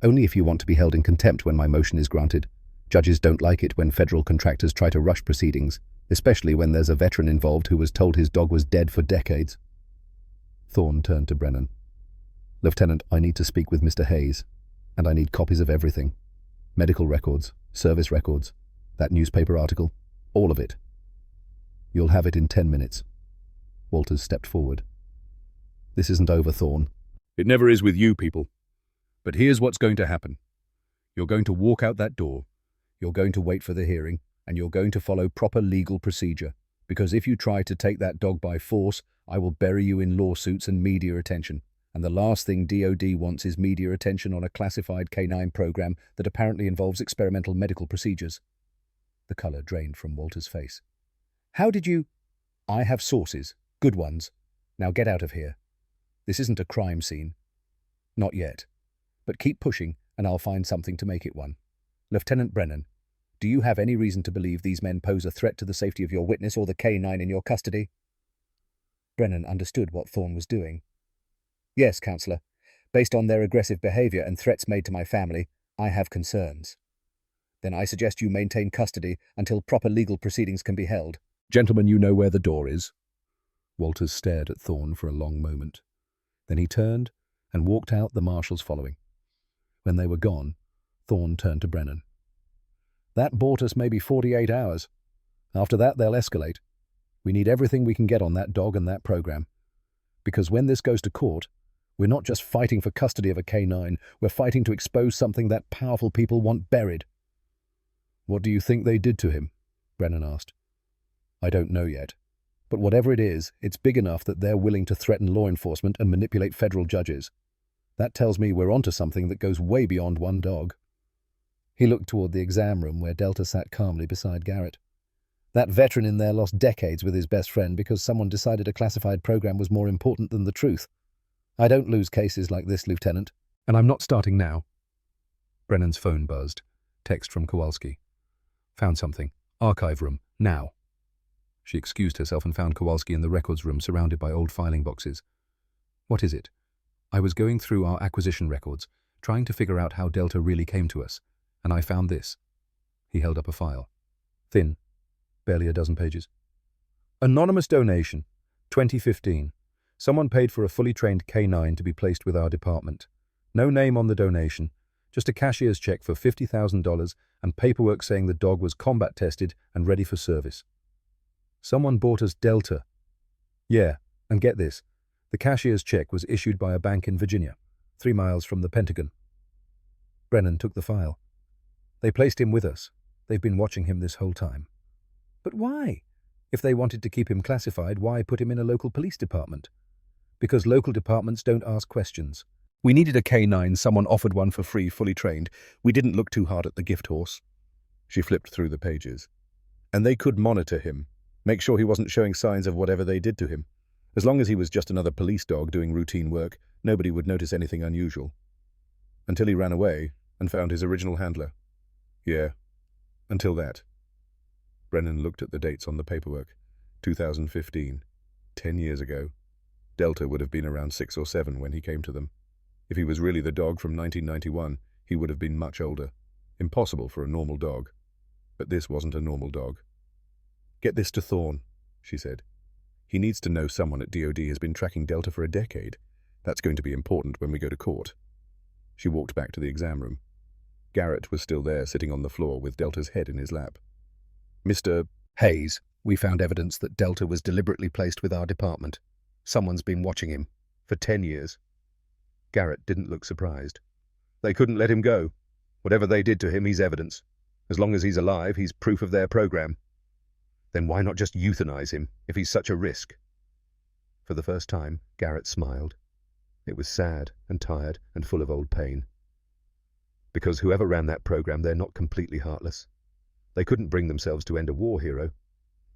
Only if you want to be held in contempt when my motion is granted. Judges don't like it when federal contractors try to rush proceedings, especially when there's a veteran involved who was told his dog was dead for decades. Thorn turned to Brennan. Lieutenant, I need to speak with Mr. Hayes, and I need copies of everything. Medical records, service records, that newspaper article, all of it. You'll have it in 10 minutes. Walters stepped forward. This isn't over, Thorn. It never is with you people. But here's what's going to happen. You're going to walk out that door. You're going to wait for the hearing, and you're going to follow proper legal procedure, because if you try to take that dog by force, I will bury you in lawsuits and media attention. And the last thing DOD wants is media attention on a classified canine program that apparently involves experimental medical procedures. The color drained from Walter's face. How did you... I have sources, good ones. Now get out of here. This isn't a crime scene. Not yet. But keep pushing, and I'll find something to make it one. Lieutenant Brennan, do you have any reason to believe these men pose a threat to the safety of your witness or the canine in your custody? Brennan understood what Thorn was doing. Yes, Counselor. Based on their aggressive behavior and threats made to my family, I have concerns. Then I suggest you maintain custody until proper legal proceedings can be held. Gentlemen, you know where the door is. Walters stared at Thorn for a long moment. Then he turned and walked out, the marshals following. When they were gone, Thorn turned to Brennan. That bought us maybe 48 hours. After that, they'll escalate. We need everything we can get on that dog and that program. Because when this goes to court, we're not just fighting for custody of a canine, we're fighting to expose something that powerful people want buried. What do you think they did to him? Brennan asked. I don't know yet. But whatever it is, it's big enough that they're willing to threaten law enforcement and manipulate federal judges. That tells me we're onto something that goes way beyond one dog. He looked toward the exam room where Delta sat calmly beside Garrett. That veteran in there lost decades with his best friend because someone decided a classified program was more important than the truth. I don't lose cases like this, Lieutenant. And I'm not starting now. Brennan's phone buzzed. Text from Kowalski. Found something. Archive room. Now. She excused herself and found Kowalski in the records room surrounded by old filing boxes. What is it? I was going through our acquisition records, trying to figure out how Delta really came to us, and I found this. He held up a file. Thin. Barely a dozen pages. Anonymous donation. 2015. Someone paid for a fully trained canine to be placed with our department. No name on the donation. Just a cashier's check for $50,000 and paperwork saying the dog was combat tested and ready for service. Someone bought us Delta. Yeah, and get this. The cashier's check was issued by a bank in Virginia, 3 miles from the Pentagon. Brennan took the file. They placed him with us. They've been watching him this whole time. But why? If they wanted to keep him classified, why put him in a local police department? Because local departments don't ask questions. We needed a canine, someone offered one for free, fully trained. We didn't look too hard at the gift horse. She flipped through the pages. And they could monitor him, make sure he wasn't showing signs of whatever they did to him. As long as he was just another police dog doing routine work, nobody would notice anything unusual. Until he ran away and found his original handler. Yeah, until that. Brennan looked at the dates on the paperwork. 2015. 10 years ago. Delta would have been around 6 or 7 when he came to them. If he was really the dog from 1991, he would have been much older. Impossible for a normal dog. But this wasn't a normal dog. Get this to Thorn, she said. He needs to know someone at DOD has been tracking Delta for a decade. That's going to be important when we go to court. She walked back to the exam room. Garrett was still there, sitting on the floor with Delta's head in his lap. Mr. Hayes, we found evidence that Delta was deliberately placed with our department. Someone's been watching him for 10 years. Garrett didn't look surprised. They couldn't let him go. Whatever they did to him, he's evidence. As long as he's alive, he's proof of their program. Then why not just euthanize him, if he's such a risk? For the first time, Garrett smiled. It was sad and tired and full of old pain. Because whoever ran that program, they're not completely heartless. They couldn't bring themselves to end a war hero,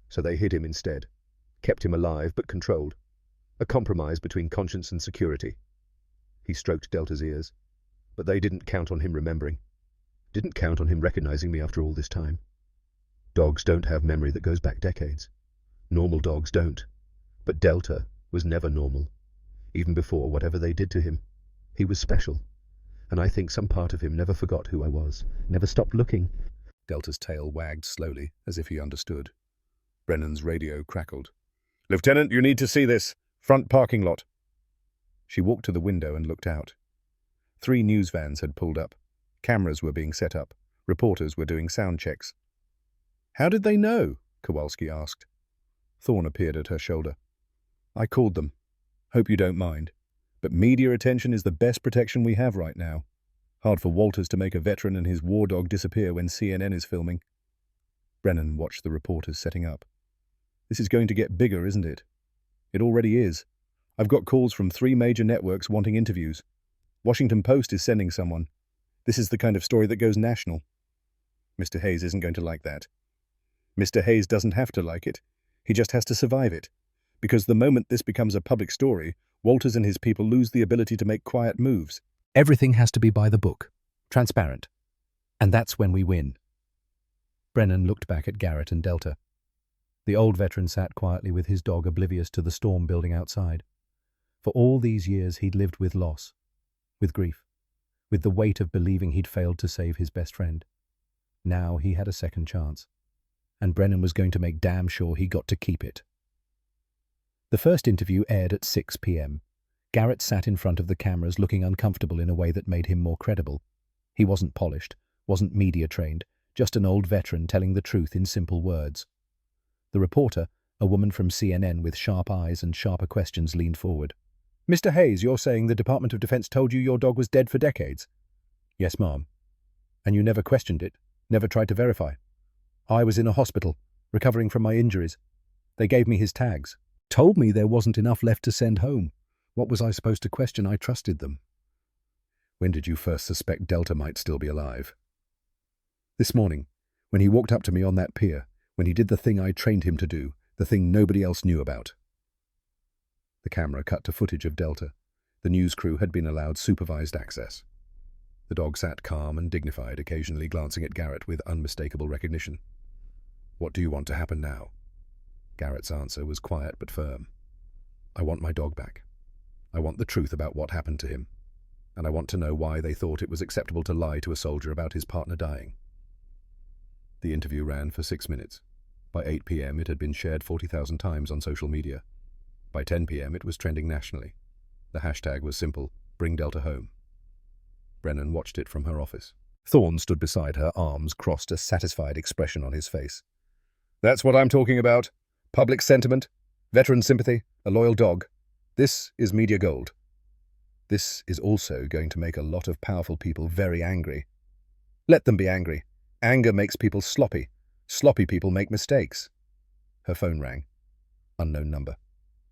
so they hid him instead, kept him alive but controlled, a compromise between conscience and security. He stroked Delta's ears, but they didn't count on him remembering, didn't count on him recognizing me after all this time. Dogs don't have memory that goes back decades. Normal dogs don't. But Delta was never normal. Even before whatever they did to him, he was special. And I think some part of him never forgot who I was, never stopped looking. Delta's tail wagged slowly, as if he understood. Brennan's radio crackled. "Lieutenant, you need to see this. Front parking lot." She walked to the window and looked out. 3 news vans had pulled up. Cameras were being set up. Reporters were doing sound checks. "How did they know?" Kowalski asked. Thorne appeared at her shoulder. "I called them. Hope you don't mind. But media attention is the best protection we have right now. Hard for Walters to make a veteran and his war dog disappear when CNN is filming." Brennan watched the reporters setting up. "This is going to get bigger, isn't it?" "It already is. I've got calls from 3 major networks wanting interviews. Washington Post is sending someone. This is the kind of story that goes national." "Mr. Hayes isn't going to like that." "Mr. Hayes doesn't have to like it. He just has to survive it. Because the moment this becomes a public story, Walters and his people lose the ability to make quiet moves. Everything has to be by the book, transparent. And that's when we win." Brennan looked back at Garrett and Delta. The old veteran sat quietly with his dog, oblivious to the storm building outside. For all these years he'd lived with loss, with grief, with the weight of believing he'd failed to save his best friend. Now he had a second chance, and Brennan was going to make damn sure he got to keep it. The first interview aired at 6 p.m. Garrett sat in front of the cameras, looking uncomfortable in a way that made him more credible. He wasn't polished, wasn't media-trained, just an old veteran telling the truth in simple words. The reporter, a woman from CNN with sharp eyes and sharper questions, leaned forward. "Mr. Hayes, you're saying the Department of Defense told you your dog was dead for decades?" "Yes, ma'am." "And you never questioned it, never tried to verify?" "I was in a hospital, recovering from my injuries. They gave me his tags. Told me there wasn't enough left to send home. What was I supposed to question? I trusted them." "When did you first suspect Delta might still be alive?" "This morning, when he walked up to me on that pier, when he did the thing I trained him to do, the thing nobody else knew about." The camera cut to footage of Delta. The news crew had been allowed supervised access. The dog sat calm and dignified, occasionally glancing at Garrett with unmistakable recognition. "What do you want to happen now?" Garrett's answer was quiet but firm. "I want my dog back. I want the truth about what happened to him. And I want to know why they thought it was acceptable to lie to a soldier about his partner dying." The interview ran for 6 minutes. By 8 p.m. it had been shared 40,000 times on social media. By 10 p.m. it was trending nationally. The hashtag was simple: "Bring Delta home." Brennan watched it from her office. Thorne stood beside her, arms crossed, a satisfied expression on his face. "That's what I'm talking about. Public sentiment, veteran sympathy, a loyal dog. This is media gold. This is also going to make a lot of powerful people very angry. Let them be angry. Anger makes people sloppy. Sloppy people make mistakes." Her phone rang. Unknown number.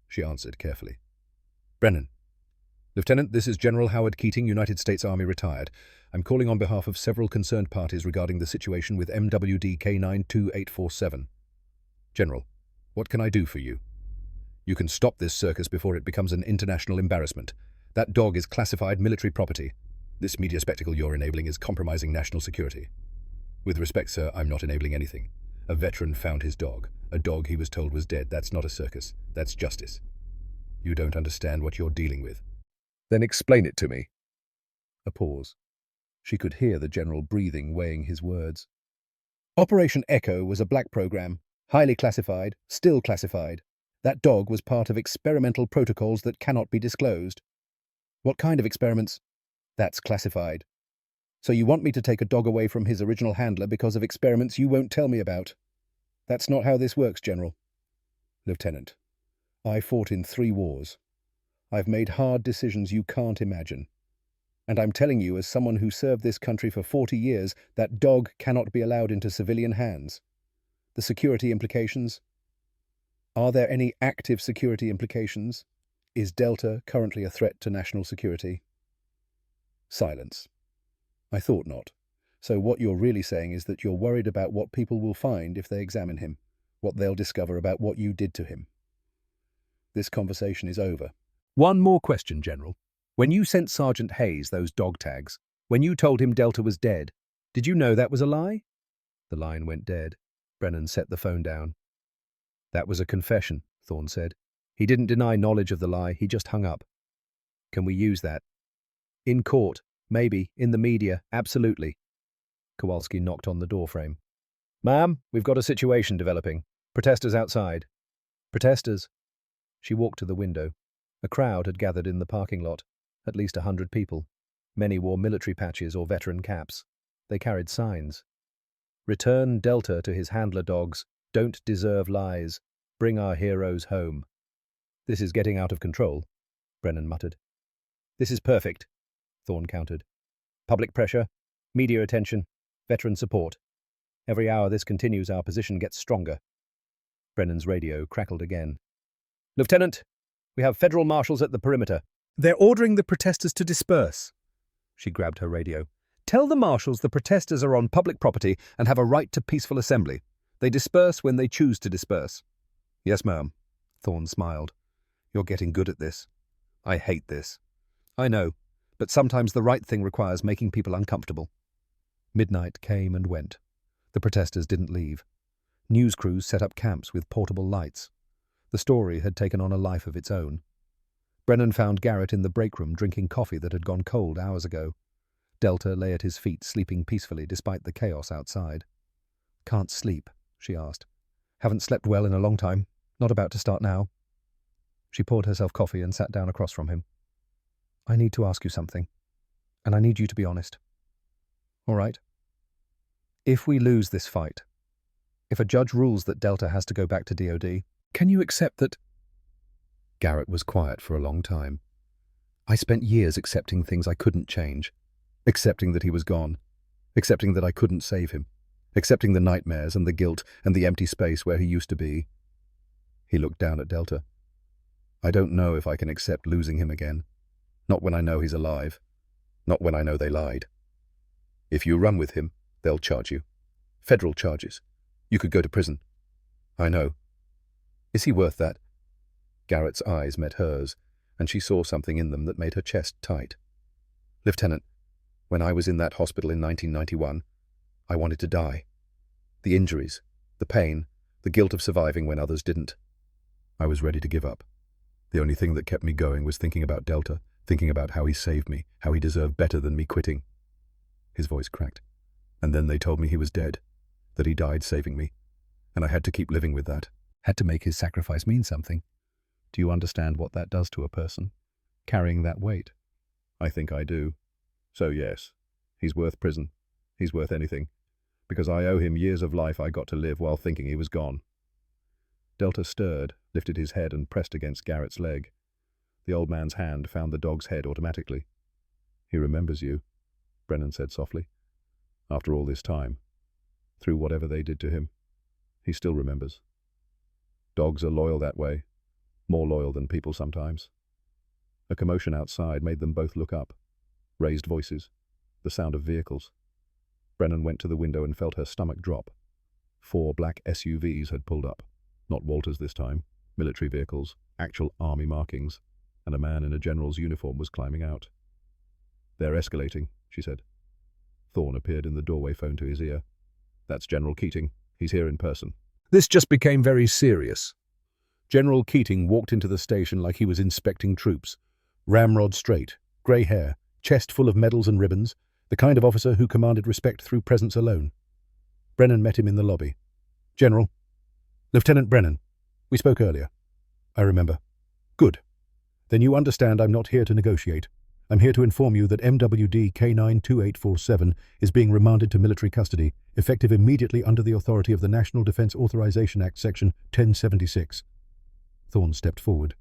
She answered carefully. "Brennan. Lieutenant, this is General Howard Keating, United States Army retired. I'm calling on behalf of several concerned parties regarding the situation with MWD Canine 2847. General, what can I do for you? You can stop this circus before it becomes an international embarrassment. That dog is classified military property. This media spectacle you're enabling is compromising national security. With respect, sir, I'm not enabling anything. A veteran found his dog. A dog he was told was dead. That's not a circus. That's justice. You don't understand what you're dealing with." "Then explain it to me." A pause. She could hear the general breathing, weighing his words. "Operation Echo was a black program, highly classified, still classified. That dog was part of experimental protocols that cannot be disclosed." "What kind of experiments?" "That's classified. So you want me to take a dog away from his original handler because of experiments you won't tell me about? That's not how this works, General." "Lieutenant, I fought in 3 wars. I've made hard decisions you can't imagine. And I'm telling you, as someone who served this country for 40 years, that dog cannot be allowed into civilian hands. The security implications? Are there any active security implications? Is Delta currently a threat to national security? Silence. I thought not. So what you're really saying is that you're worried about what people will find if they examine him, what they'll discover about what you did to him. This conversation is over. One more question, General. When you sent Sergeant Hayes those dog tags, when you told him Delta was dead, did you know that was a lie? The line went dead. Brennan set the phone down. That was a confession, Thorne said. He didn't deny knowledge of the lie, he just hung up. Can we use that? In court, maybe. In the media, absolutely. Kowalski knocked on the doorframe. Ma'am, we've got a situation developing. Protesters outside. Protesters? She walked to the window. A crowd had gathered in the parking lot, at least 100 people. Many wore military patches or veteran caps. They carried signs. Return Delta to his handler dogs. Don't deserve lies. Bring our heroes home. This is getting out of control, Brennan muttered. This is perfect, Thorne countered. Public pressure, media attention, veteran support. Every hour this continues, our position gets stronger. Brennan's radio crackled again. Lieutenant, we have federal marshals at the perimeter. They're ordering the protesters to disperse. She grabbed her radio. Tell the marshals the protesters are on public property and have a right to peaceful assembly. They disperse when they choose to disperse. Yes, ma'am. Thorne smiled. You're getting good at this. I hate this. I know, but sometimes the right thing requires making people uncomfortable. Midnight came and went. The protesters didn't leave. News crews set up camps with portable lights. The story had taken on a life of its own. Brennan found Garrett in the break room drinking coffee that had gone cold hours ago. Delta lay at his feet, sleeping peacefully despite the chaos outside. Can't sleep, she asked. Haven't slept well in a long time. Not about to start now. She poured herself coffee and sat down across from him. I need to ask you something, and I need you to be honest. All right? If we lose this fight, if a judge rules that Delta has to go back to DOD, can you accept that? Garrett was quiet for a long time. I spent years accepting things I couldn't change, accepting that he was gone, accepting that I couldn't save him, accepting the nightmares and the guilt and the empty space where he used to be. He looked down at Delta. I don't know if I can accept losing him again. Not when I know he's alive. Not when I know they lied. If you run with him, they'll charge you. Federal charges. You could go to prison. I know. Is he worth that? Garrett's eyes met hers, and she saw something in them that made her chest tight. Lieutenant, when I was in that hospital in 1991, I wanted to die. The injuries, the pain, the guilt of surviving when others didn't. I was ready to give up. The only thing that kept me going was thinking about Delta, thinking about how he saved me, how he deserved better than me quitting. His voice cracked. And then they told me he was dead, that he died saving me, and I had to keep living with that. Had to make his sacrifice mean something. Do you understand what that does to a person, carrying that weight? I think I do. So yes, he's worth prison. He's worth anything, because I owe him years of life I got to live while thinking he was gone. Delta stirred, lifted his head and pressed against Garrett's leg. The old man's hand found the dog's head automatically. He remembers you, Brennan said softly. After all this time, through whatever they did to him, he still remembers. Dogs are loyal that way, more loyal than people sometimes. A commotion outside made them both look up. Raised voices, the sound of vehicles. Brennan went to the window and felt her stomach drop. 4 black SUVs had pulled up. Not Walters this time, military vehicles, actual army markings, and a man in a general's uniform was climbing out. They're escalating, she said. Thorne appeared in the doorway, phone to his ear. That's General Keating. He's here in person. This just became very serious. General Keating walked into the station like he was inspecting troops. Ramrod straight, grey hair, chest full of medals and ribbons, the kind of officer who commanded respect through presence alone. Brennan met him in the lobby. General. Lieutenant Brennan. We spoke earlier. I remember. Good. Then you understand I'm not here to negotiate. I'm here to inform you that MWD Canine 2847 is being remanded to military custody, effective immediately under the authority of the National Defense Authorization Act, Section 1076. Thorne stepped forward.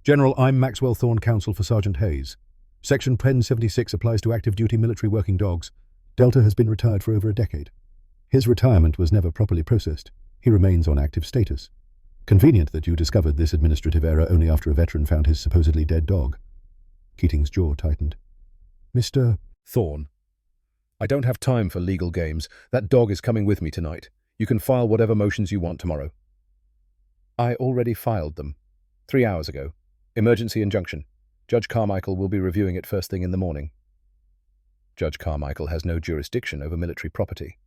General, I'm Maxwell Thorne, counsel for Sergeant Hayes. Section 1076 applies to active duty military working dogs. Delta has been retired for over a decade. His retirement was never properly processed. He remains on active status. Convenient that you discovered this administrative error only after a veteran found his supposedly dead dog. Keating's jaw tightened. Mr. Thorne, I don't have time for legal games. That dog is coming with me tonight. You can file whatever motions you want tomorrow. I already filed them. 3 hours ago. Emergency injunction. Judge Carmichael will be reviewing it first thing in the morning. Judge Carmichael has no jurisdiction over military property.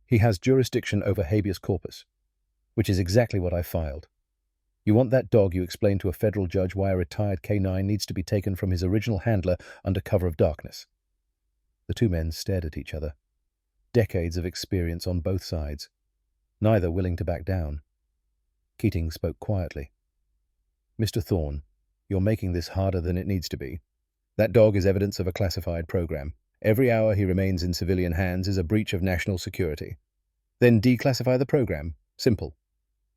He has jurisdiction over habeas corpus, which is exactly what I filed. You want that dog, you explain to a federal judge why a retired canine needs to be taken from his original handler under cover of darkness. The two men stared at each other. Decades of experience on both sides, neither willing to back down. Keating spoke quietly. Mr. Thorne, you're making this harder than it needs to be. That dog is evidence of a classified program. Every hour he remains in civilian hands is a breach of national security. Then declassify the program. Simple.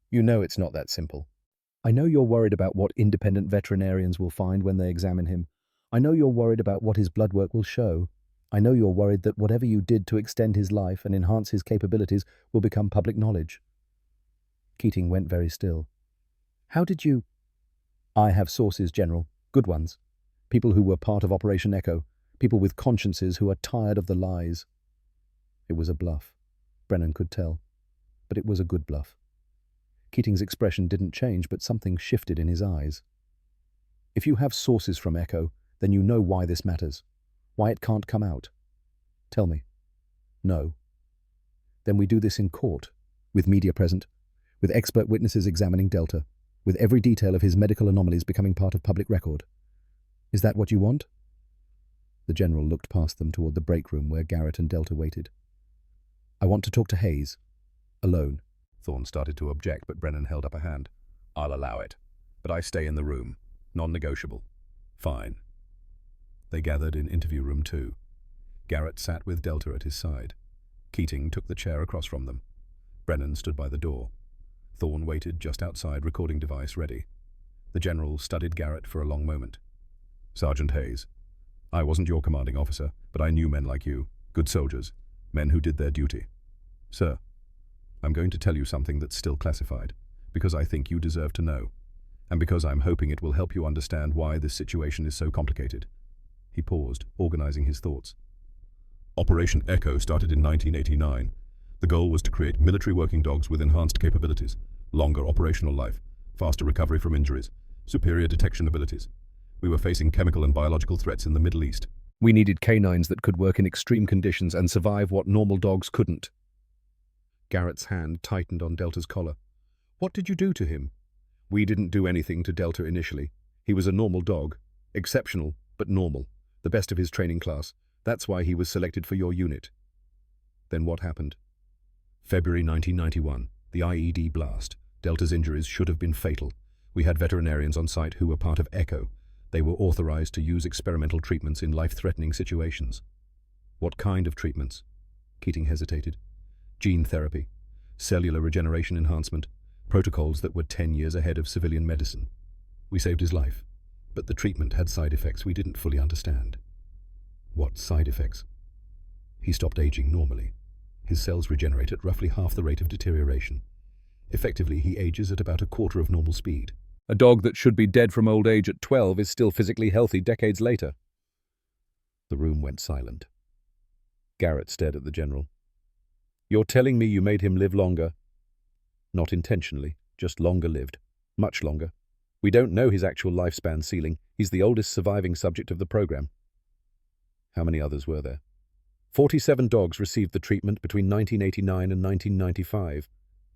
You know it's not that simple. I know you're worried about what independent veterinarians will find when they examine him. I know you're worried about what his blood work will show. I know you're worried that whatever you did to extend his life and enhance his capabilities will become public knowledge. Keating went very still. How did you... I have sources, General. Good ones. People who were part of Operation Echo. People with consciences who are tired of the lies. It was a bluff. Brennan could tell. But it was a good bluff. Keating's expression didn't change, but something shifted in his eyes. If you have sources from Echo, then you know why this matters. Why it can't come out. Tell me. No. Then we do this in court, with media present, with expert witnesses examining Delta, with every detail of his medical anomalies becoming part of public record. Is that what you want? The General looked past them toward the break room where Garrett and Delta waited. I want to talk to Hayes. Alone. Thorne started to object, but Brennan held up a hand. I'll allow it, but I stay in the room. Non-negotiable. Fine. They gathered in interview room 2. Garrett sat with Delta at his side. Keating took the chair across from them. Brennan stood by the door. Thorne waited just outside, recording device ready. The General studied Garrett for a long moment. Sergeant Hayes, I wasn't your commanding officer, but I knew men like you, good soldiers, men who did their duty. Sir, I'm going to tell you something that's still classified, because I think you deserve to know, and because I'm hoping it will help you understand why this situation is so complicated. He paused, organizing his thoughts. Operation Echo started in 1989. The goal was to create military working dogs with enhanced capabilities, longer operational life, faster recovery from injuries, superior detection abilities. We were facing chemical and biological threats in the Middle East. We needed canines that could work in extreme conditions and survive what normal dogs couldn't. Garrett's hand tightened on Delta's collar. What did you do to him? We didn't do anything to Delta initially. He was a normal dog. Exceptional, but normal. The best of his training class. That's why he was selected for your unit. Then what happened? February 1991. The IED blast. Delta's injuries should have been fatal. We had veterinarians on site who were part of Echo. They were authorized to use experimental treatments in life-threatening situations. What kind of treatments? Keating hesitated. Gene therapy, cellular regeneration enhancement, protocols that were 10 years ahead of civilian medicine. We saved his life, but the treatment had side effects we didn't fully understand. What side effects? He stopped aging normally. His cells regenerate at roughly half the rate of deterioration. Effectively, he ages at about a quarter of normal speed. A dog that should be dead from old age at 12 is still physically healthy decades later. The room went silent. Garrett stared at the General. You're telling me you made him live longer? Not intentionally, just longer lived. Much longer. We don't know his actual lifespan ceiling. He's the oldest surviving subject of the program. How many others were there? 47 dogs received the treatment between 1989 and 1995.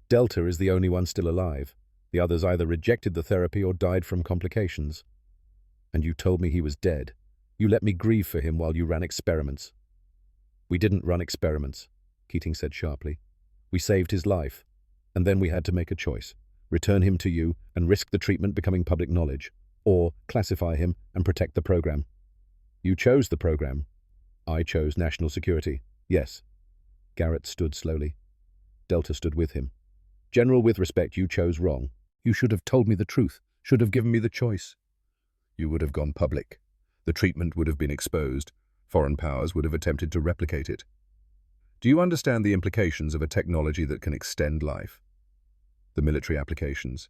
Delta is the only one still alive. The others either rejected the therapy or died from complications. And you told me he was dead. You let me grieve for him while you ran experiments. We didn't run experiments, Keating said sharply. We saved his life. And then we had to make a choice. Return him to you and risk the treatment becoming public knowledge, or classify him and protect the program. You chose the program. I chose national security. Yes. Garrett stood slowly. Delta stood with him. General, with respect, you chose wrong. You should have told me the truth, should have given me the choice. You would have gone public. The treatment would have been exposed. Foreign powers would have attempted to replicate it. Do you understand the implications of a technology that can extend life? the military applications,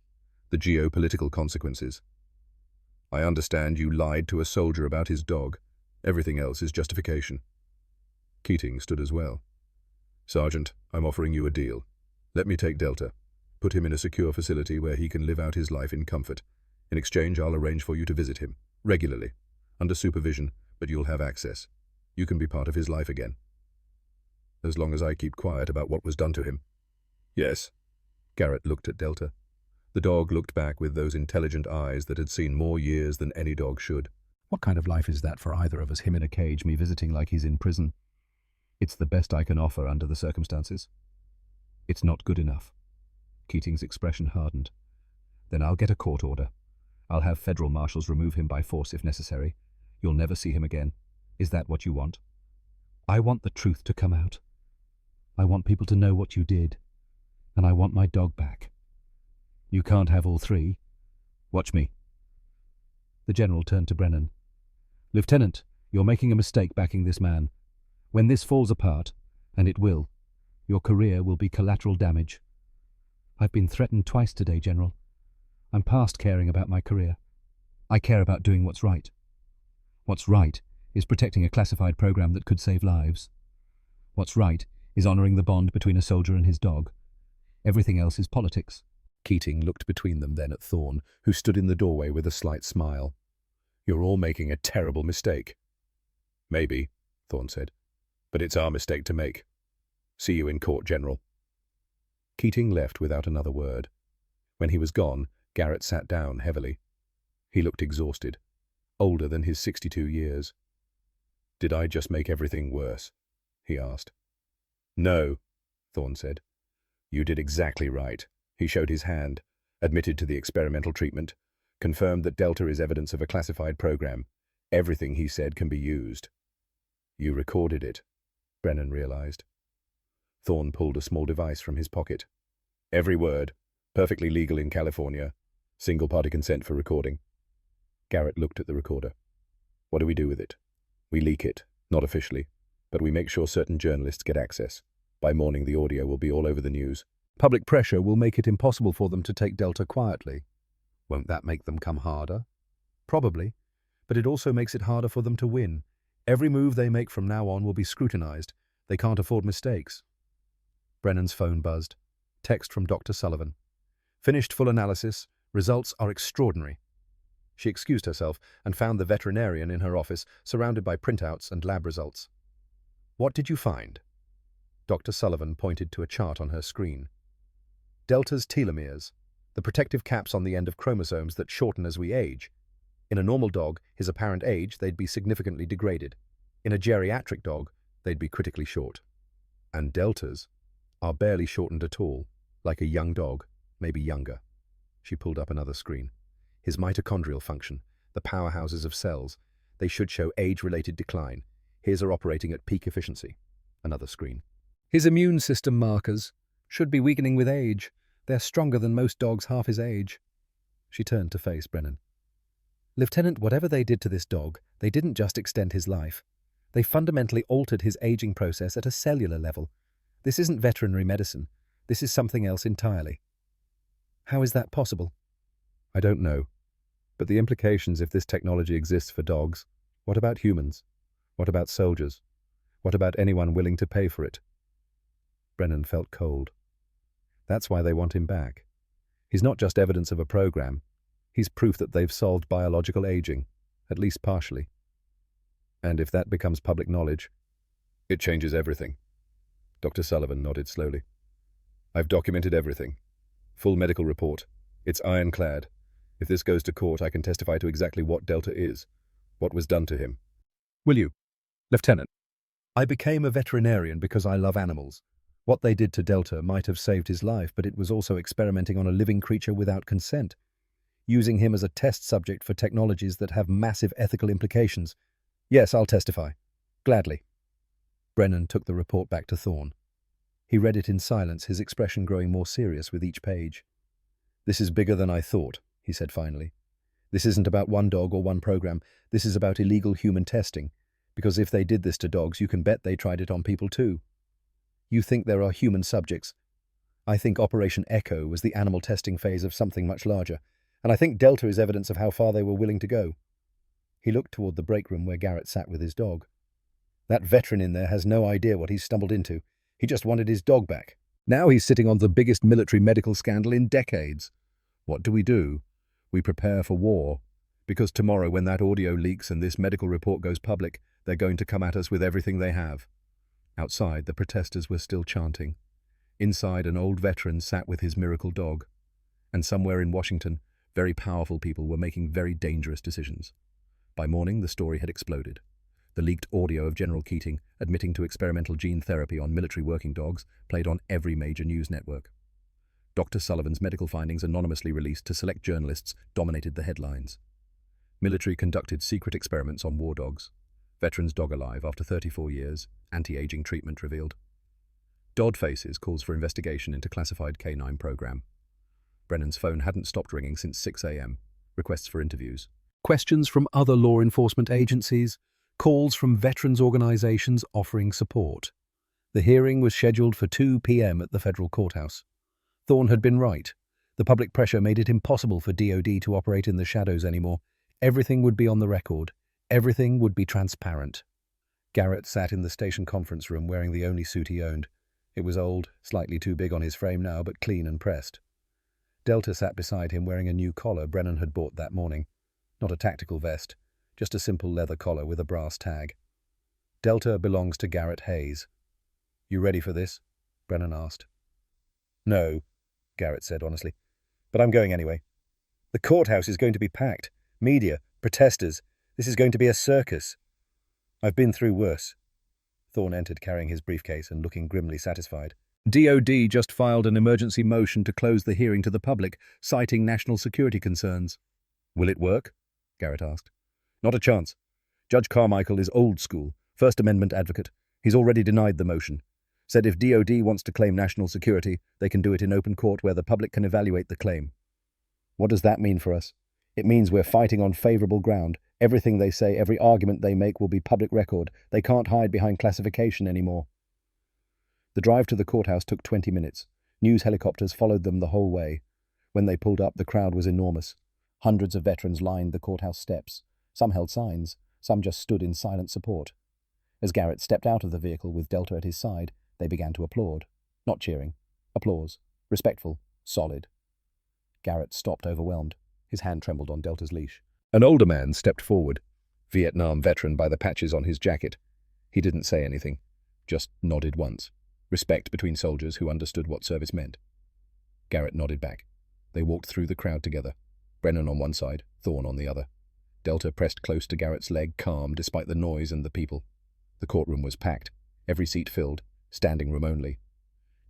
the geopolitical consequences. I understand you lied to a soldier about his dog. Everything else is justification. Keating stood as well. Sergeant, I'm offering you a deal. Let me take Delta. Put him in a secure facility where he can live out his life in comfort. In exchange, I'll arrange for you to visit him, regularly, under supervision, but you'll have access. You can be part of his life again. As long as I keep quiet about what was done to him. Yes. Garrett looked at Delta. The dog looked back with those intelligent eyes that had seen more years than any dog should. What kind of life is that for either of us, him in a cage, me visiting like he's in prison? It's the best I can offer under the circumstances. It's not good enough. Keating's expression hardened. Then I'll get a court order. I'll have federal marshals remove him by force if necessary. You'll never see him again. Is that what you want? I want the truth to come out. I want people to know what you did. And I want my dog back. You can't have all three. Watch me. The general turned to Brennan. Lieutenant, you're making a mistake backing this man. When this falls apart, and it will, your career will be collateral damage. I've been threatened twice today, General. I'm past caring about my career. I care about doing what's right. What's right is protecting a classified program that could save lives. What's right is honoring the bond between a soldier and his dog. Everything else is politics. Keating looked between them then at Thorne, who stood in the doorway with a slight smile. You're all making a terrible mistake. Maybe, Thorne said, but it's our mistake to make. See you in court, General. Keating left without another word. When he was gone, Garrett sat down heavily. He looked exhausted, older than his 62 years. Did I just make everything worse? He asked. No, Thorne said. You did exactly right. He showed his hand, admitted to the experimental treatment, confirmed that Delta is evidence of a classified program. Everything he said can be used. You recorded it, Brennan realized. Thorne pulled a small device from his pocket. Every word, perfectly legal in California. Single-party consent for recording. Garrett looked at the recorder. What do we do with it? We leak it, not officially, but we make sure certain journalists get access. By morning, the audio will be all over the news. Public pressure will make it impossible for them to take Delta quietly. Won't that make them come harder? Probably, but it also makes it harder for them to win. Every move they make from now on will be scrutinized. They can't afford mistakes. Brennan's phone buzzed. Text from Dr. Sullivan. Finished full analysis. Results are extraordinary. She excused herself and found the veterinarian in her office, surrounded by printouts and lab results. What did you find? Dr. Sullivan pointed to a chart on her screen. Delta's telomeres, the protective caps on the end of chromosomes that shorten as we age. In a normal dog, his apparent age, they'd be significantly degraded. In a geriatric dog, they'd be critically short. And Delta's are barely shortened at all, like a young dog, maybe younger. She pulled up another screen. His mitochondrial function, the powerhouses of cells, they should show age-related decline. His are operating at peak efficiency. Another screen. His immune system markers should be weakening with age. They're stronger than most dogs half his age. She turned to face Brennan. Lieutenant, whatever they did to this dog, they didn't just extend his life. They fundamentally altered his aging process at a cellular level. This isn't veterinary medicine. This is something else entirely. How is that possible? I don't know. But the implications if this technology exists for dogs, what about humans? What about soldiers? What about anyone willing to pay for it? Brennan felt cold. That's why they want him back. He's not just evidence of a program. He's proof that they've solved biological aging, at least partially. And if that becomes public knowledge, it changes everything. Dr. Sullivan nodded slowly. I've documented everything. Full medical report. It's ironclad. If this goes to court, I can testify to exactly what Delta is, what was done to him. Will you, Lieutenant? I became a veterinarian because I love animals. What they did to Delta might have saved his life, but it was also experimenting on a living creature without consent, using him as a test subject for technologies that have massive ethical implications. Yes, I'll testify. Gladly. Brennan took the report back to Thorne. He read it in silence, his expression growing more serious with each page. This is bigger than I thought, he said finally. This isn't about one dog or one program. This is about illegal human testing. Because if they did this to dogs, you can bet they tried it on people too. You think there are human subjects. I think Operation Echo was the animal testing phase of something much larger, and I think Delta is evidence of how far they were willing to go. He looked toward the break room where Garrett sat with his dog. That veteran in there has no idea what he's stumbled into. He just wanted his dog back. Now he's sitting on the biggest military medical scandal in decades. What do? We prepare for war. Because tomorrow, when that audio leaks and this medical report goes public, they're going to come at us with everything they have. Outside, the protesters were still chanting. Inside, an old veteran sat with his miracle dog. And somewhere in Washington, very powerful people were making very dangerous decisions. By morning, the story had exploded. The leaked audio of General Keating admitting to experimental gene therapy on military working dogs played on every major news network. Dr. Sullivan's medical findings, anonymously released to select journalists, dominated the headlines. Military conducted secret experiments on war dogs. Veteran's dog alive after 34 years. Anti-aging treatment revealed. Dodd Faces calls for investigation into classified canine program. Brennan's phone hadn't stopped ringing since 6 a.m. Requests for interviews. Questions from other law enforcement agencies. Calls from veterans organizations offering support. The hearing was scheduled for 2 p.m. at the federal courthouse. Thorne had been right. The public pressure made it impossible for DOD to operate in the shadows anymore. Everything would be on the record. Everything would be transparent. Garrett sat in the station conference room wearing the only suit he owned. It was old, slightly too big on his frame now, but clean and pressed. Delta sat beside him wearing a new collar Brennan had bought that morning. Not a tactical vest, just a simple leather collar with a brass tag. Delta belongs to Garrett Hayes. You ready for this? Brennan asked. No, Garrett said honestly, but I'm going anyway. The courthouse is going to be packed. Media, protesters. This is going to be a circus. I've been through worse. Thorne entered carrying his briefcase and looking grimly satisfied. DOD just filed an emergency motion to close the hearing to the public, citing national security concerns. Will it work? Garrett asked. Not a chance. Judge Carmichael is old school, First Amendment advocate. He's already denied the motion. Said if DOD wants to claim national security, they can do it in open court where the public can evaluate the claim. What does that mean for us? It means we're fighting on favorable ground. Everything they say, every argument they make will be public record. They can't hide behind classification anymore. The drive to the courthouse took 20 minutes. News helicopters followed them the whole way. When they pulled up, the crowd was enormous. Hundreds of veterans lined the courthouse steps. Some held signs, some just stood in silent support. As Garrett stepped out of the vehicle with Delta at his side, they began to applaud. Not cheering. Applause. Respectful. Solid. Garrett stopped overwhelmed. His hand trembled on Delta's leash. An older man stepped forward. Vietnam veteran by the patches on his jacket. He didn't say anything. Just nodded once. Respect between soldiers who understood what service meant. Garrett nodded back. They walked through the crowd together. Brennan on one side, Thorne on the other. Delta pressed close to Garrett's leg, calm despite the noise and the people. The courtroom was packed. Every seat filled. Standing room only.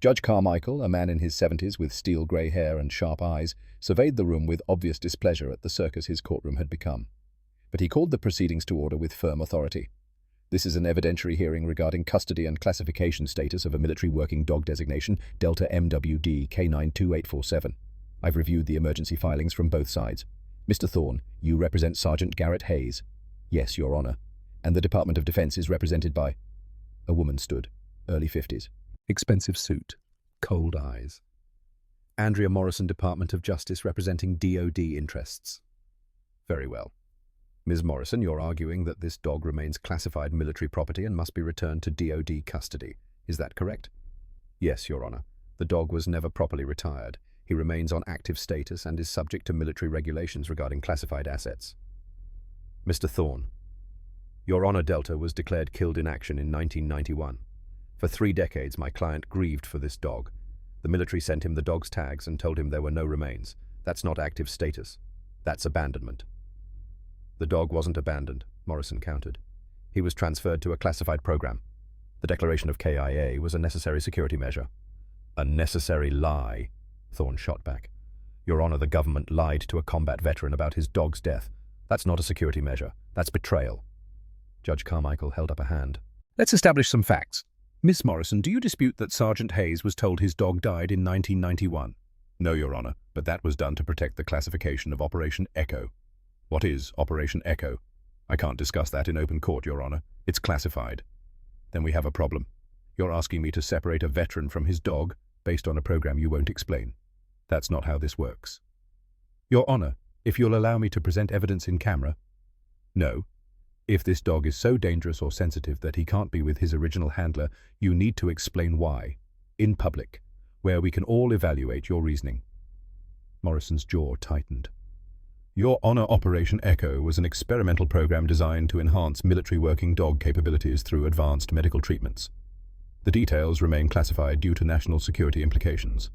Judge Carmichael, a man in his 70s with steel grey hair and sharp eyes, surveyed the room with obvious displeasure at the circus his courtroom had become. But he called the proceedings to order with firm authority. This is an evidentiary hearing regarding custody and classification status of a military working dog designation, Delta MWD K92847. I've reviewed the emergency filings from both sides. Mr. Thorne, you represent Sergeant Garrett Hayes. Yes, Your Honor. And the Department of Defense is represented by... A woman stood, early 50s. Expensive suit, cold eyes. Andrea Morrison, Department of Justice, representing DOD interests. Very well. Ms. Morrison, you're arguing that this dog remains classified military property and must be returned to DOD custody. Is that correct? Yes, Your Honor. The dog was never properly retired. He remains on active status and is subject to military regulations regarding classified assets. Mr. Thorne. Your Honor, Delta was declared killed in action in 1991. For 3 decades, my client grieved for this dog. The military sent him the dog's tags and told him there were no remains. That's not active status. That's abandonment. The dog wasn't abandoned, Morrison countered. He was transferred to a classified program. The declaration of KIA was a necessary security measure. A necessary lie, Thorne shot back. Your Honor, the government lied to a combat veteran about his dog's death. That's not a security measure. That's betrayal. Judge Carmichael held up a hand. Let's establish some facts. Miss Morrison, do you dispute that Sergeant Hayes was told his dog died in 1991? No, Your Honor, but that was done to protect the classification of Operation Echo. What is Operation Echo? I can't discuss that in open court, Your Honor. It's classified. Then we have a problem. You're asking me to separate a veteran from his dog? based on a program you won't explain. That's not how this works. Your Honor, if you'll allow me to present evidence in camera. No. If this dog is so dangerous or sensitive that he can't be with his original handler, you need to explain why. In public, where we can all evaluate your reasoning. Morrison's jaw tightened. Your Honor, Operation Echo was an experimental program designed to enhance military working dog capabilities through advanced medical treatments. The details remain classified due to national security implications.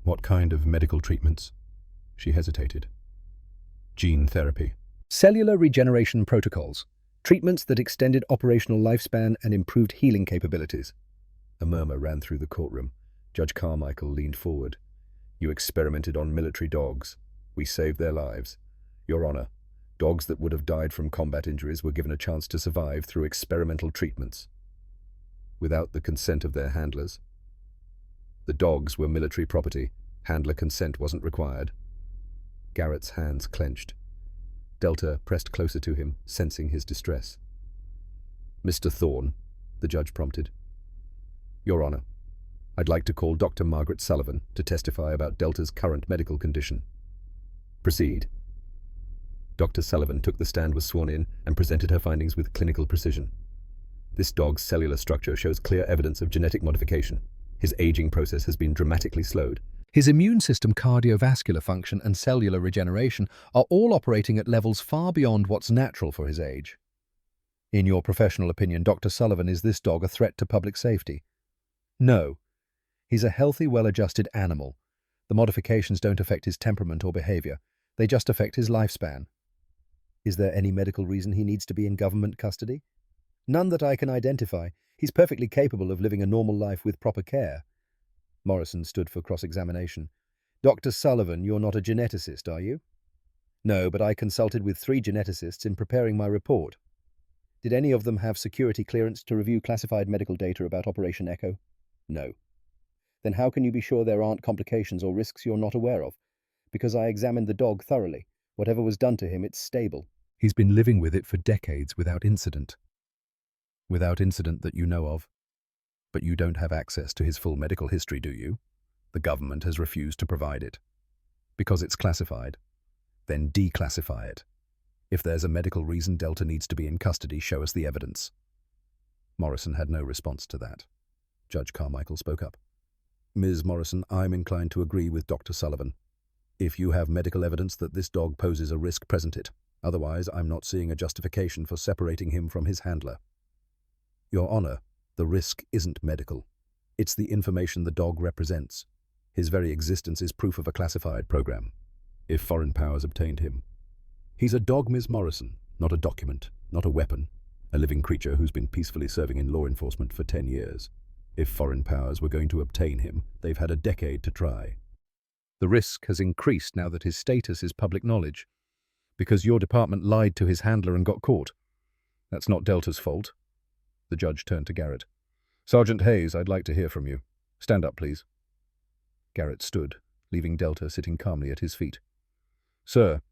What kind of medical treatments? She hesitated. Gene therapy. Cellular regeneration protocols, treatments that extended operational lifespan and improved healing capabilities. A murmur ran through the courtroom. Judge Carmichael leaned forward. You experimented on military dogs. We saved their lives. Your Honor, dogs that would have died from combat injuries were given a chance to survive through experimental treatments. Without the consent of their handlers. The dogs were military property. Handler consent wasn't required. Garrett's hands clenched. Delta pressed closer to him, sensing his distress. Mr. Thorne, the judge prompted. Your Honor, I'd like to call Dr. Margaret Sullivan to testify about Delta's current medical condition. Proceed. Dr. Sullivan took the stand, was sworn in, and presented her findings with clinical precision. This dog's cellular structure shows clear evidence of genetic modification. His aging process has been dramatically slowed. His immune system, cardiovascular function, and cellular regeneration are all operating at levels far beyond what's natural for his age. In your professional opinion, Dr. Sullivan, is this dog a threat to public safety? No. He's a healthy, well-adjusted animal. The modifications don't affect his temperament or behavior. They just affect his lifespan. Is there any medical reason he needs to be in government custody? None that I can identify. He's perfectly capable of living a normal life with proper care. Morrison stood for cross-examination. Dr. Sullivan, you're not a geneticist, are you? No, but I consulted with 3 geneticists in preparing my report. Did any of them have security clearance to review classified medical data about Operation Echo? No. Then how can you be sure there aren't complications or risks you're not aware of? Because I examined the dog thoroughly. Whatever was done to him, it's stable. He's been living with it for decades without incident. Without incident that you know of. But you don't have access to his full medical history, do you? The government has refused to provide it. Because it's classified. Then declassify it. If there's a medical reason Delta needs to be in custody, show us the evidence. Morrison had no response to that. Judge Carmichael spoke up. Ms. Morrison, I'm inclined to agree with Dr. Sullivan. If you have medical evidence that this dog poses a risk, present it. Otherwise, I'm not seeing a justification for separating him from his handler. Your Honor, the risk isn't medical. It's the information the dog represents. His very existence is proof of a classified program. If foreign powers obtained him. He's a dog, Ms. Morrison, not a document, not a weapon. A living creature who's been peacefully serving in law enforcement for 10 years. If foreign powers were going to obtain him, they've had a decade to try. The risk has increased now that his status is public knowledge. Because your department lied to his handler and got caught. That's not Delta's fault. The judge turned to Garrett. Sergeant Hayes, I'd like to hear from you. Stand up, please. Garrett stood, leaving Delta sitting calmly at his feet. Sir,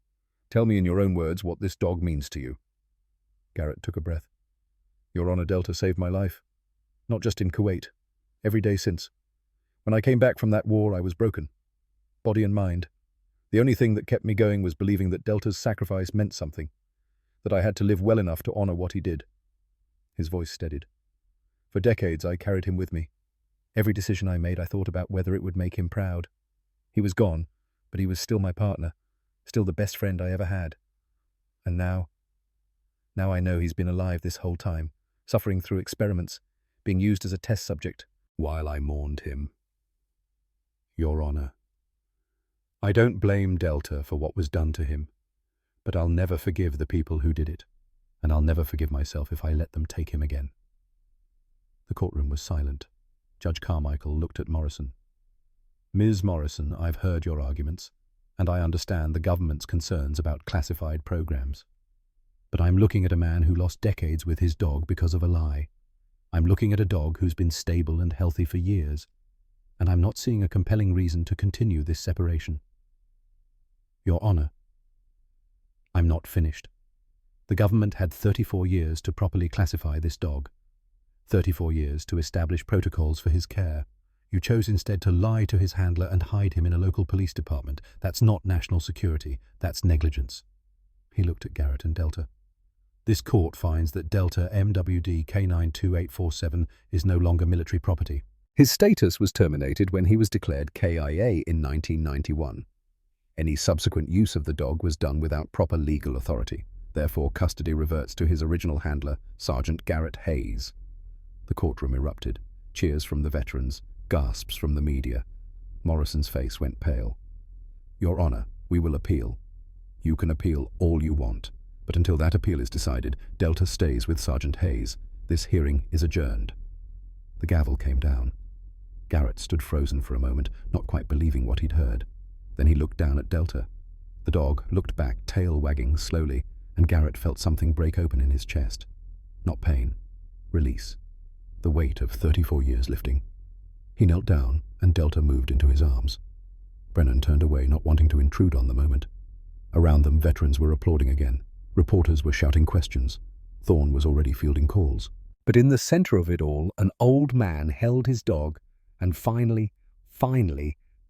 tell me in your own words what this dog means to you. Garrett took a breath. Your Honor, Delta saved my life. Not just in Kuwait. Every day since. When I came back from that war, I was broken. Body and mind. The only thing that kept me going was believing that Delta's sacrifice meant something. That I had to live well enough to honor what he did. His voice steadied. For decades, I carried him with me. Every decision I made, I thought about whether it would make him proud. He was gone, but he was still my partner, still the best friend I ever had. And now I know he's been alive this whole time, suffering through experiments, being used as a test subject, while I mourned him. Your Honor, I don't blame Delta for what was done to him, but I'll never forgive the people who did it, and I'll never forgive myself if I let them take him again. The courtroom was silent. Judge Carmichael looked at Morrison. Ms. Morrison, I've heard your arguments, and I understand the government's concerns about classified programs. But I'm looking at a man who lost decades with his dog because of a lie. I'm looking at a dog who's been stable and healthy for years, and I'm not seeing a compelling reason to continue this separation. Your Honor, I'm not finished. The government had 34 years to properly classify this dog. 34 years to establish protocols for his care, You chose instead to lie to his handler and hide him in a local police department. That's not national security. That's negligence. He looked at Garrett and Delta. This court finds that Delta MWD K92847 is no longer military property. His status was terminated when he was declared KIA in 1991. Any subsequent use of the dog was done without proper legal authority. Therefore, custody reverts to his original handler, Sergeant Garrett Hayes. The courtroom erupted. Cheers from the veterans, gasps from the media. Morrison's face went pale. Your Honor, we will appeal. You can appeal all you want, but until that appeal is decided, Delta stays with Sergeant Hayes. This hearing is adjourned. The gavel came down. Garrett stood frozen for a moment, not quite believing what he'd heard. Then he looked down at Delta. The dog looked back, tail wagging slowly, and Garrett felt something break open in his chest. Not pain. Release. The weight of 34 years lifting. He knelt down, and Delta moved into his arms. Brennan turned away, not wanting to intrude on the moment. Around them, veterans were applauding again. Reporters were shouting questions. Thorne was already fielding calls. But in the center of it all, an old man held his dog and finally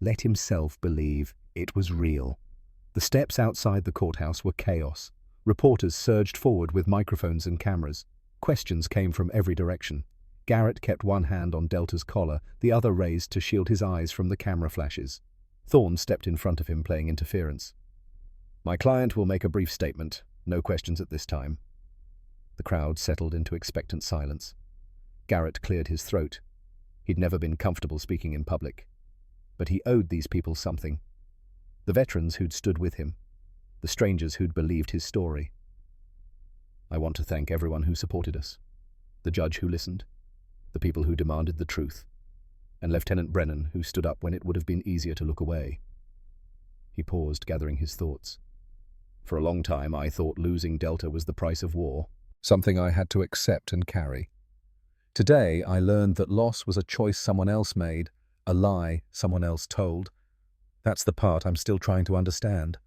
let himself believe it was real. The steps outside the courthouse were chaos. Reporters surged forward with microphones and cameras. Questions came from every direction. Garrett kept one hand on Delta's collar, the other raised to shield his eyes from the camera flashes. Thorne stepped in front of him, playing interference. My client will make a brief statement. No questions at this time. The crowd settled into expectant silence. Garrett cleared his throat. He'd never been comfortable speaking in public. But he owed these people something. The veterans who'd stood with him. The strangers who'd believed his story. I want to thank everyone who supported us. The judge who listened. The people who demanded the truth. And Lieutenant Brennan, who stood up when it would have been easier to look away. He paused, gathering his thoughts. For a long time, I thought losing Delta was the price of war. Something I had to accept and carry. Today, I learned that loss was a choice someone else made, a lie someone else told. That's the part I'm still trying to understand.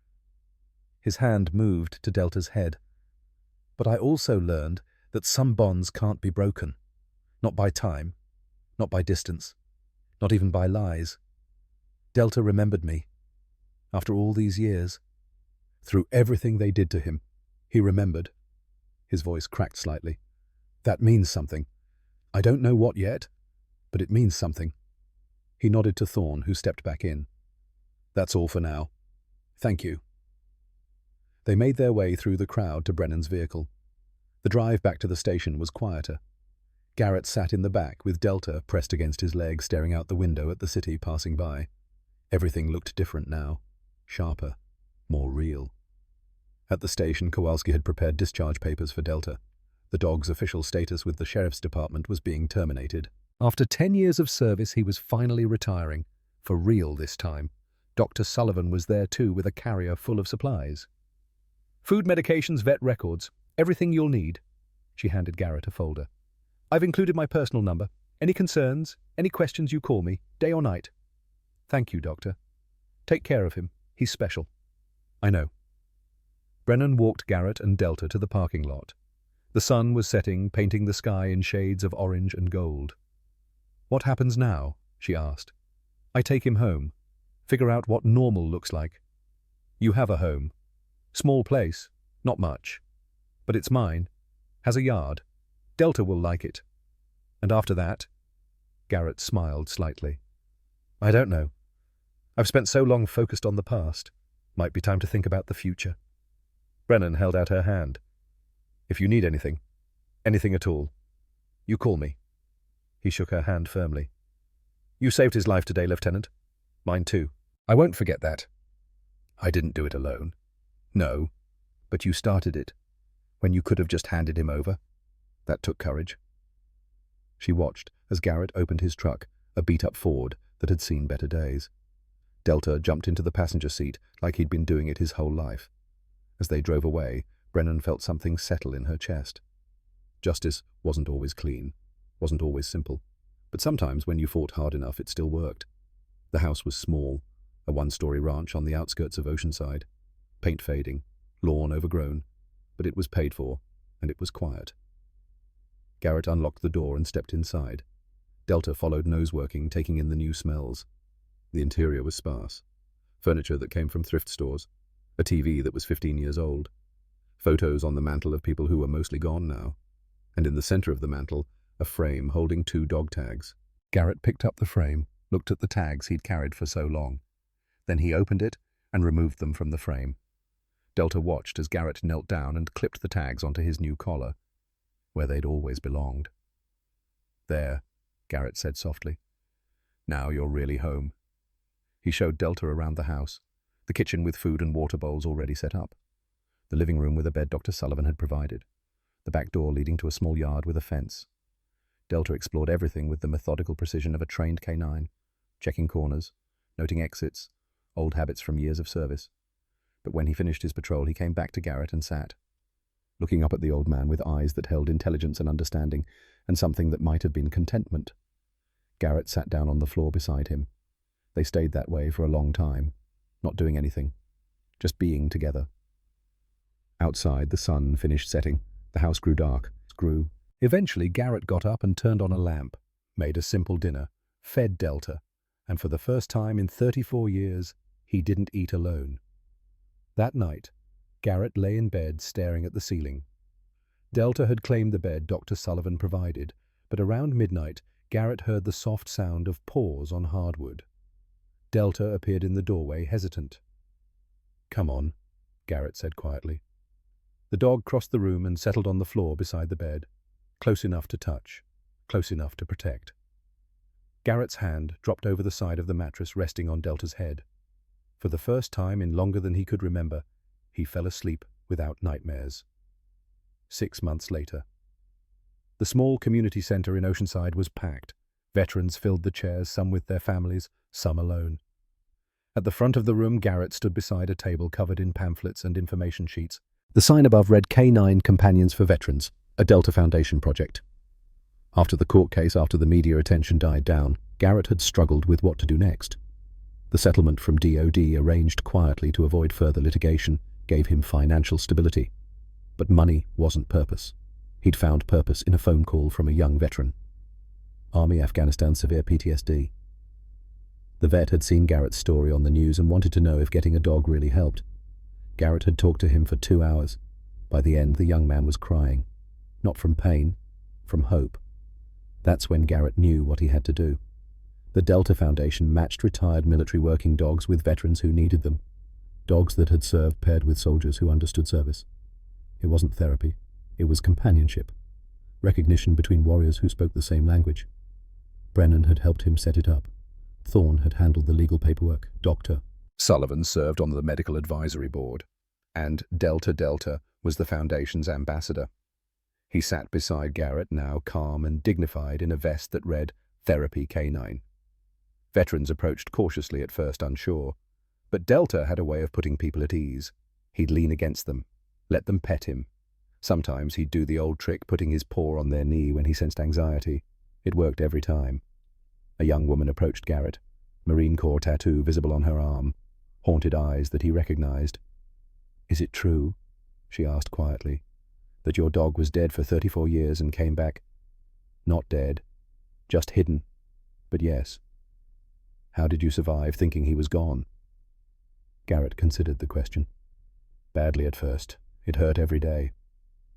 His hand moved to Delta's head. But I also learned that some bonds can't be broken. Not by time, not by distance, not even by lies. Delta remembered me. After all these years, through everything they did to him, he remembered. His voice cracked slightly. That means something. I don't know what yet, but it means something. He nodded to Thorne, who stepped back in. That's all for now. Thank you. They made their way through the crowd to Brennan's vehicle. The drive back to the station was quieter. Garrett sat in the back with Delta pressed against his leg, staring out the window at the city passing by. Everything looked different now. Sharper. More real. At the station, Kowalski had prepared discharge papers for Delta. The dog's official status with the sheriff's department was being terminated. After 10 years of service, he was finally retiring. For real this time. Dr. Sullivan was there too, with a carrier full of supplies. Food, medications, vet records. Everything you'll need. She handed Garrett a folder. I've included my personal number. Any concerns, any questions, you call me, day or night. Thank you, Doctor. Take care of him. He's special. I know. Brennan walked Garrett and Delta to the parking lot. The sun was setting, painting the sky in shades of orange and gold. What happens now? She asked. I take him home. Figure out what normal looks like. You have a home. Small place. Not much. But it's mine. Has a yard. Delta will like it. And after that? Garrett smiled slightly. I don't know. I've spent so long focused on the past. Might be time to think about the future. Brennan held out her hand. If you need anything at all, you call me. He shook her hand firmly. You saved his life today, Lieutenant. Mine too. I won't forget that. I didn't do it alone. No, but you started it, when you could have just handed him over. That took courage. She watched as Garrett opened his truck, a beat-up Ford that had seen better days. Delta jumped into the passenger seat like he'd been doing it his whole life. As they drove away, Brennan felt something settle in her chest. Justice wasn't always clean, wasn't always simple, but sometimes when you fought hard enough it still worked. The house was small, a one-story ranch on the outskirts of Oceanside. Paint fading, lawn overgrown, but it was paid for, and it was quiet. Garrett unlocked the door and stepped inside. Delta followed, nose-working, taking in the new smells. The interior was sparse. Furniture that came from thrift stores. A TV that was 15 years old. Photos on the mantel of people who were mostly gone now. And in the center of the mantel, a frame holding 2 dog tags. Garrett picked up the frame, looked at the tags he'd carried for so long. Then he opened it and removed them from the frame. Delta watched as Garrett knelt down and clipped the tags onto his new collar, where they'd always belonged. "There," Garrett said softly. "Now you're really home." He showed Delta around the house, the kitchen with food and water bowls already set up, the living room with a bed Dr. Sullivan had provided, the back door leading to a small yard with a fence. Delta explored everything with the methodical precision of a trained canine, checking corners, noting exits, old habits from years of service. But when he finished his patrol, he came back to Garrett and sat, looking up at the old man with eyes that held intelligence and understanding, and something that might have been contentment. Garrett sat down on the floor beside him. They stayed that way for a long time, not doing anything, just being together. Outside, the sun finished setting. The house grew dark, grew. Eventually, Garrett got up and turned on a lamp, made a simple dinner, fed Delta, and for the first time in 34 years, he didn't eat alone. That night, Garrett lay in bed staring at the ceiling. Delta had claimed the bed Dr. Sullivan provided, but around midnight, Garrett heard the soft sound of paws on hardwood. Delta appeared in the doorway, hesitant. "Come on," Garrett said quietly. The dog crossed the room and settled on the floor beside the bed, close enough to touch, close enough to protect. Garrett's hand dropped over the side of the mattress, resting on Delta's head. For the first time in longer than he could remember, he fell asleep without nightmares. 6 months later. The small community center in Oceanside was packed. Veterans filled the chairs, some with their families, some alone. At the front of the room, Garrett stood beside a table covered in pamphlets and information sheets. The sign above read Canine Companions for Veterans, a Delta Foundation project. After the court case, after the media attention died down, Garrett had struggled with what to do next. The settlement from DOD, arranged quietly to avoid further litigation, gave him financial stability. But money wasn't purpose. He'd found purpose in a phone call from a young veteran. Army, Afghanistan, severe PTSD. The vet had seen Garrett's story on the news and wanted to know if getting a dog really helped. Garrett had talked to him for 2 hours. By the end, the young man was crying. Not from pain, from hope. That's when Garrett knew what he had to do. The Delta Foundation matched retired military working dogs with veterans who needed them. Dogs that had served paired with soldiers who understood service. It wasn't therapy. It was companionship. Recognition between warriors who spoke the same language. Brennan had helped him set it up. Thorne had handled the legal paperwork. Dr. Sullivan served on the medical advisory board. And Delta was the Foundation's ambassador. He sat beside Garrett, now calm and dignified, in a vest that read Therapy Canine. Veterans approached cautiously at first, unsure. But Delta had a way of putting people at ease. He'd lean against them, let them pet him. Sometimes he'd do the old trick, putting his paw on their knee when he sensed anxiety. It worked every time. A young woman approached Garrett, Marine Corps tattoo visible on her arm, haunted eyes that he recognized. "Is it true," she asked quietly, "that your dog was dead for 34 years and came back?" "Not dead, just hidden, but yes." "How did you survive thinking he was gone?" Garrett considered the question. "Badly at first. It hurt every day.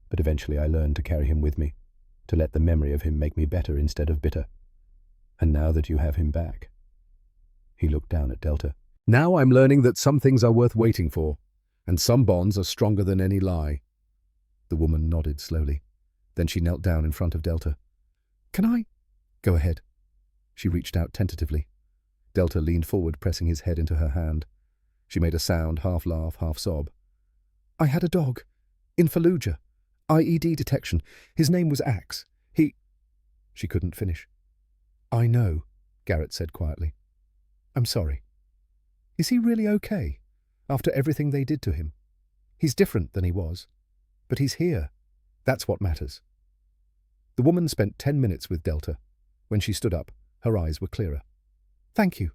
But eventually I learned to carry him with me, to let the memory of him make me better instead of bitter. And now that you have him back..." He looked down at Delta. "Now I'm learning that some things are worth waiting for, and some bonds are stronger than any lie." The woman nodded slowly. Then she knelt down in front of Delta. "Can I?" "Go ahead." She reached out tentatively. Delta leaned forward, pressing his head into her hand. She made a sound, half laugh, half sob. "I had a dog. In Fallujah. IED detection. His name was Axe. He..." She couldn't finish. "I know," Garrett said quietly. "I'm sorry. Is he really okay, after everything they did to him? He's different than he was. But he's here. That's what matters." The woman spent 10 minutes with Delta. When she stood up, her eyes were clearer. "Thank you.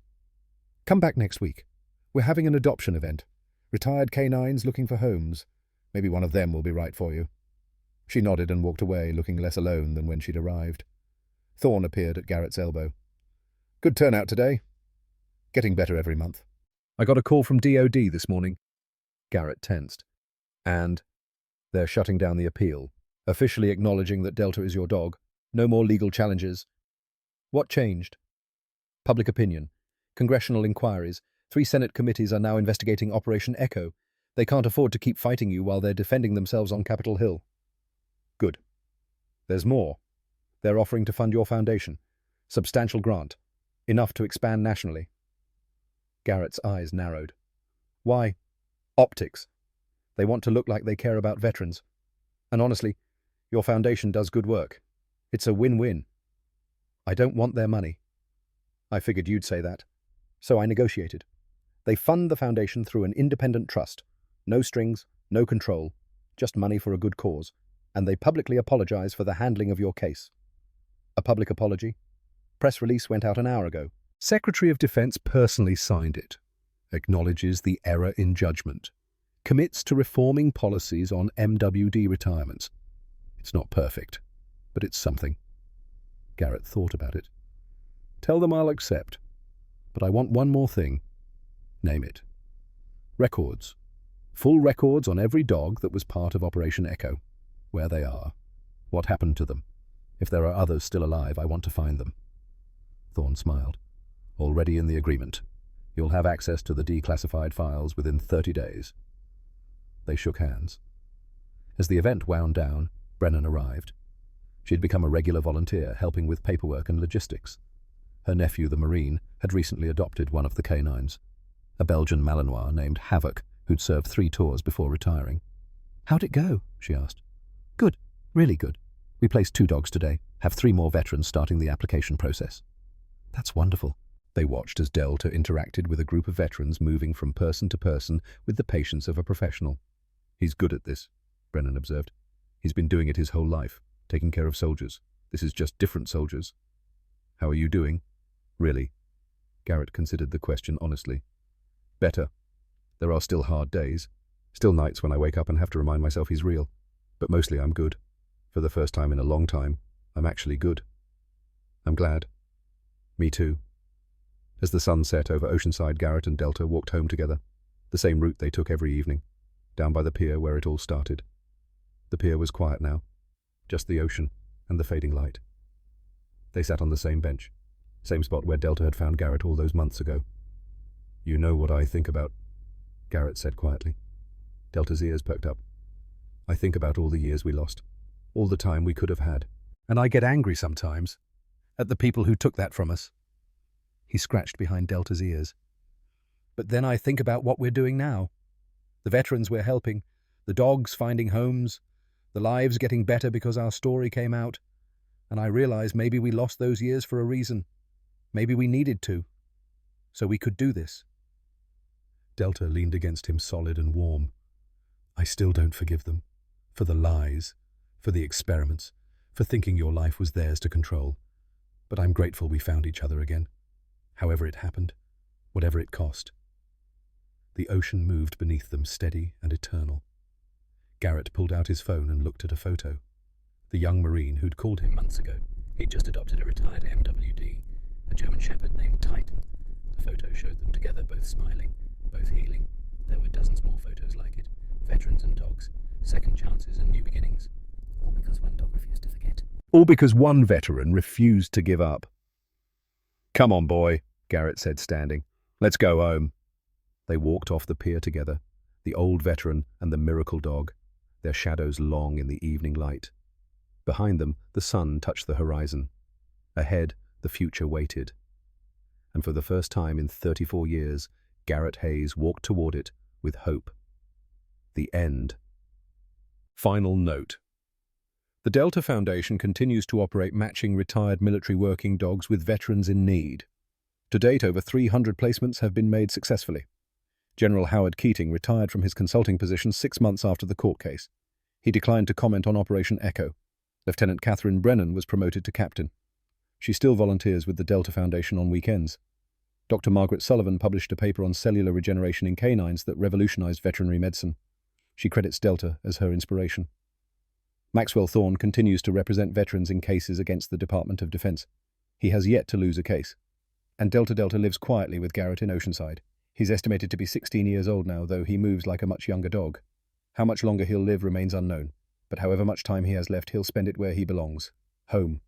Come back next week. We're having an adoption event. Retired canines looking for homes. Maybe one of them will be right for you." She nodded and walked away, looking less alone than when she'd arrived. Thorne appeared at Garrett's elbow. Good turnout today. Getting better every month. I got a call from DOD this morning. Garrett tensed. And they're shutting down the appeal, officially acknowledging that Delta is your dog. No more legal challenges. What changed? Public opinion. Congressional inquiries. 3 Senate committees are now investigating Operation Echo. They can't afford to keep fighting you while they're defending themselves on Capitol Hill. Good. There's more. They're offering to fund your foundation. Substantial grant. Enough to expand nationally. Garrett's eyes narrowed. Why? Optics. They want to look like they care about veterans. And honestly, your foundation does good work. It's a win-win. I don't want their money. I figured you'd say that. So I negotiated. They fund the foundation through an independent trust. No strings, no control, just money for a good cause. And they publicly apologize for the handling of your case. A public apology? Press release went out an hour ago. Secretary of Defense personally signed it, acknowledges the error in judgment, commits to reforming policies on MWD retirements. It's not perfect, but it's something. Garrett thought about it. Tell them I'll accept, but I want one more thing. Name it. Records. Full records on every dog that was part of Operation Echo. Where they are. What happened to them. If there are others still alive, I want to find them. Thorne smiled. Already in the agreement. You'll have access to the declassified files within 30 days. They shook hands. As the event wound down, Brennan arrived. She'd become a regular volunteer, helping with paperwork and logistics. Her nephew, the Marine, had recently adopted one of the canines, a Belgian Malinois named Havoc, who'd served 3 tours before retiring. How'd it go? She asked. Good, really good. We placed 2 dogs today, have 3 more veterans starting the application process. That's wonderful. They watched as Delta interacted with a group of veterans moving from person to person with the patience of a professional. He's good at this, Brennan observed. He's been doing it his whole life, taking care of soldiers. This is just different soldiers. How are you doing? Really? Garrett considered the question honestly. Better. There are still hard days. Still nights when I wake up and have to remind myself he's real. But mostly I'm good. For the first time in a long time, I'm actually good. I'm glad. Me too. As the sun set over Oceanside, Garrett and Delta walked home together, the same route they took every evening, down by the pier where it all started. The pier was quiet now, just the ocean and the fading light. They sat on the same bench, same spot where Delta had found Garrett all those months ago. You know what I think about, Garrett said quietly. Delta's ears perked up. I think about all the years we lost, all the time we could have had. And I get angry sometimes, at the people who took that from us. He scratched behind Delta's ears. But then I think about what we're doing now. The veterans we're helping, the dogs finding homes, the lives getting better because our story came out. And I realize maybe we lost those years for a reason. Maybe we needed to. So we could do this. Delta leaned against him solid and warm. I still don't forgive them. For the lies, for the experiments, for thinking your life was theirs to control. But I'm grateful we found each other again. However it happened, whatever it cost. The ocean moved beneath them, steady and eternal. Garrett pulled out his phone and looked at a photo. The young Marine who'd called him months ago. He'd just adopted a retired MWD, a German Shepherd named Titan. The photo showed them together, both smiling, both healing. There were dozens more photos like it. Veterans and dogs, second chances and new beginnings. All because one dog refused to forget. All because one veteran refused to give up. Come on, boy, Garrett said, standing. Let's go home. They walked off the pier together, the old veteran and the miracle dog, their shadows long in the evening light. Behind them, the sun touched the horizon. Ahead, the future waited. And for the first time in 34 years, Garrett Hayes walked toward it with hope. The end. Final note. The Delta Foundation continues to operate matching retired military working dogs with veterans in need. To date, over 300 placements have been made successfully. General Howard Keating retired from his consulting position 6 months after the court case. He declined to comment on Operation Echo. Lieutenant Catherine Brennan was promoted to captain. She still volunteers with the Delta Foundation on weekends. Dr. Margaret Sullivan published a paper on cellular regeneration in canines that revolutionized veterinary medicine. She credits Delta as her inspiration. Maxwell Thorne continues to represent veterans in cases against the Department of Defense. He has yet to lose a case. And Delta lives quietly with Garrett in Oceanside. He's estimated to be 16 years old now, though he moves like a much younger dog. How much longer he'll live remains unknown, but however much time he has left, he'll spend it where he belongs, home.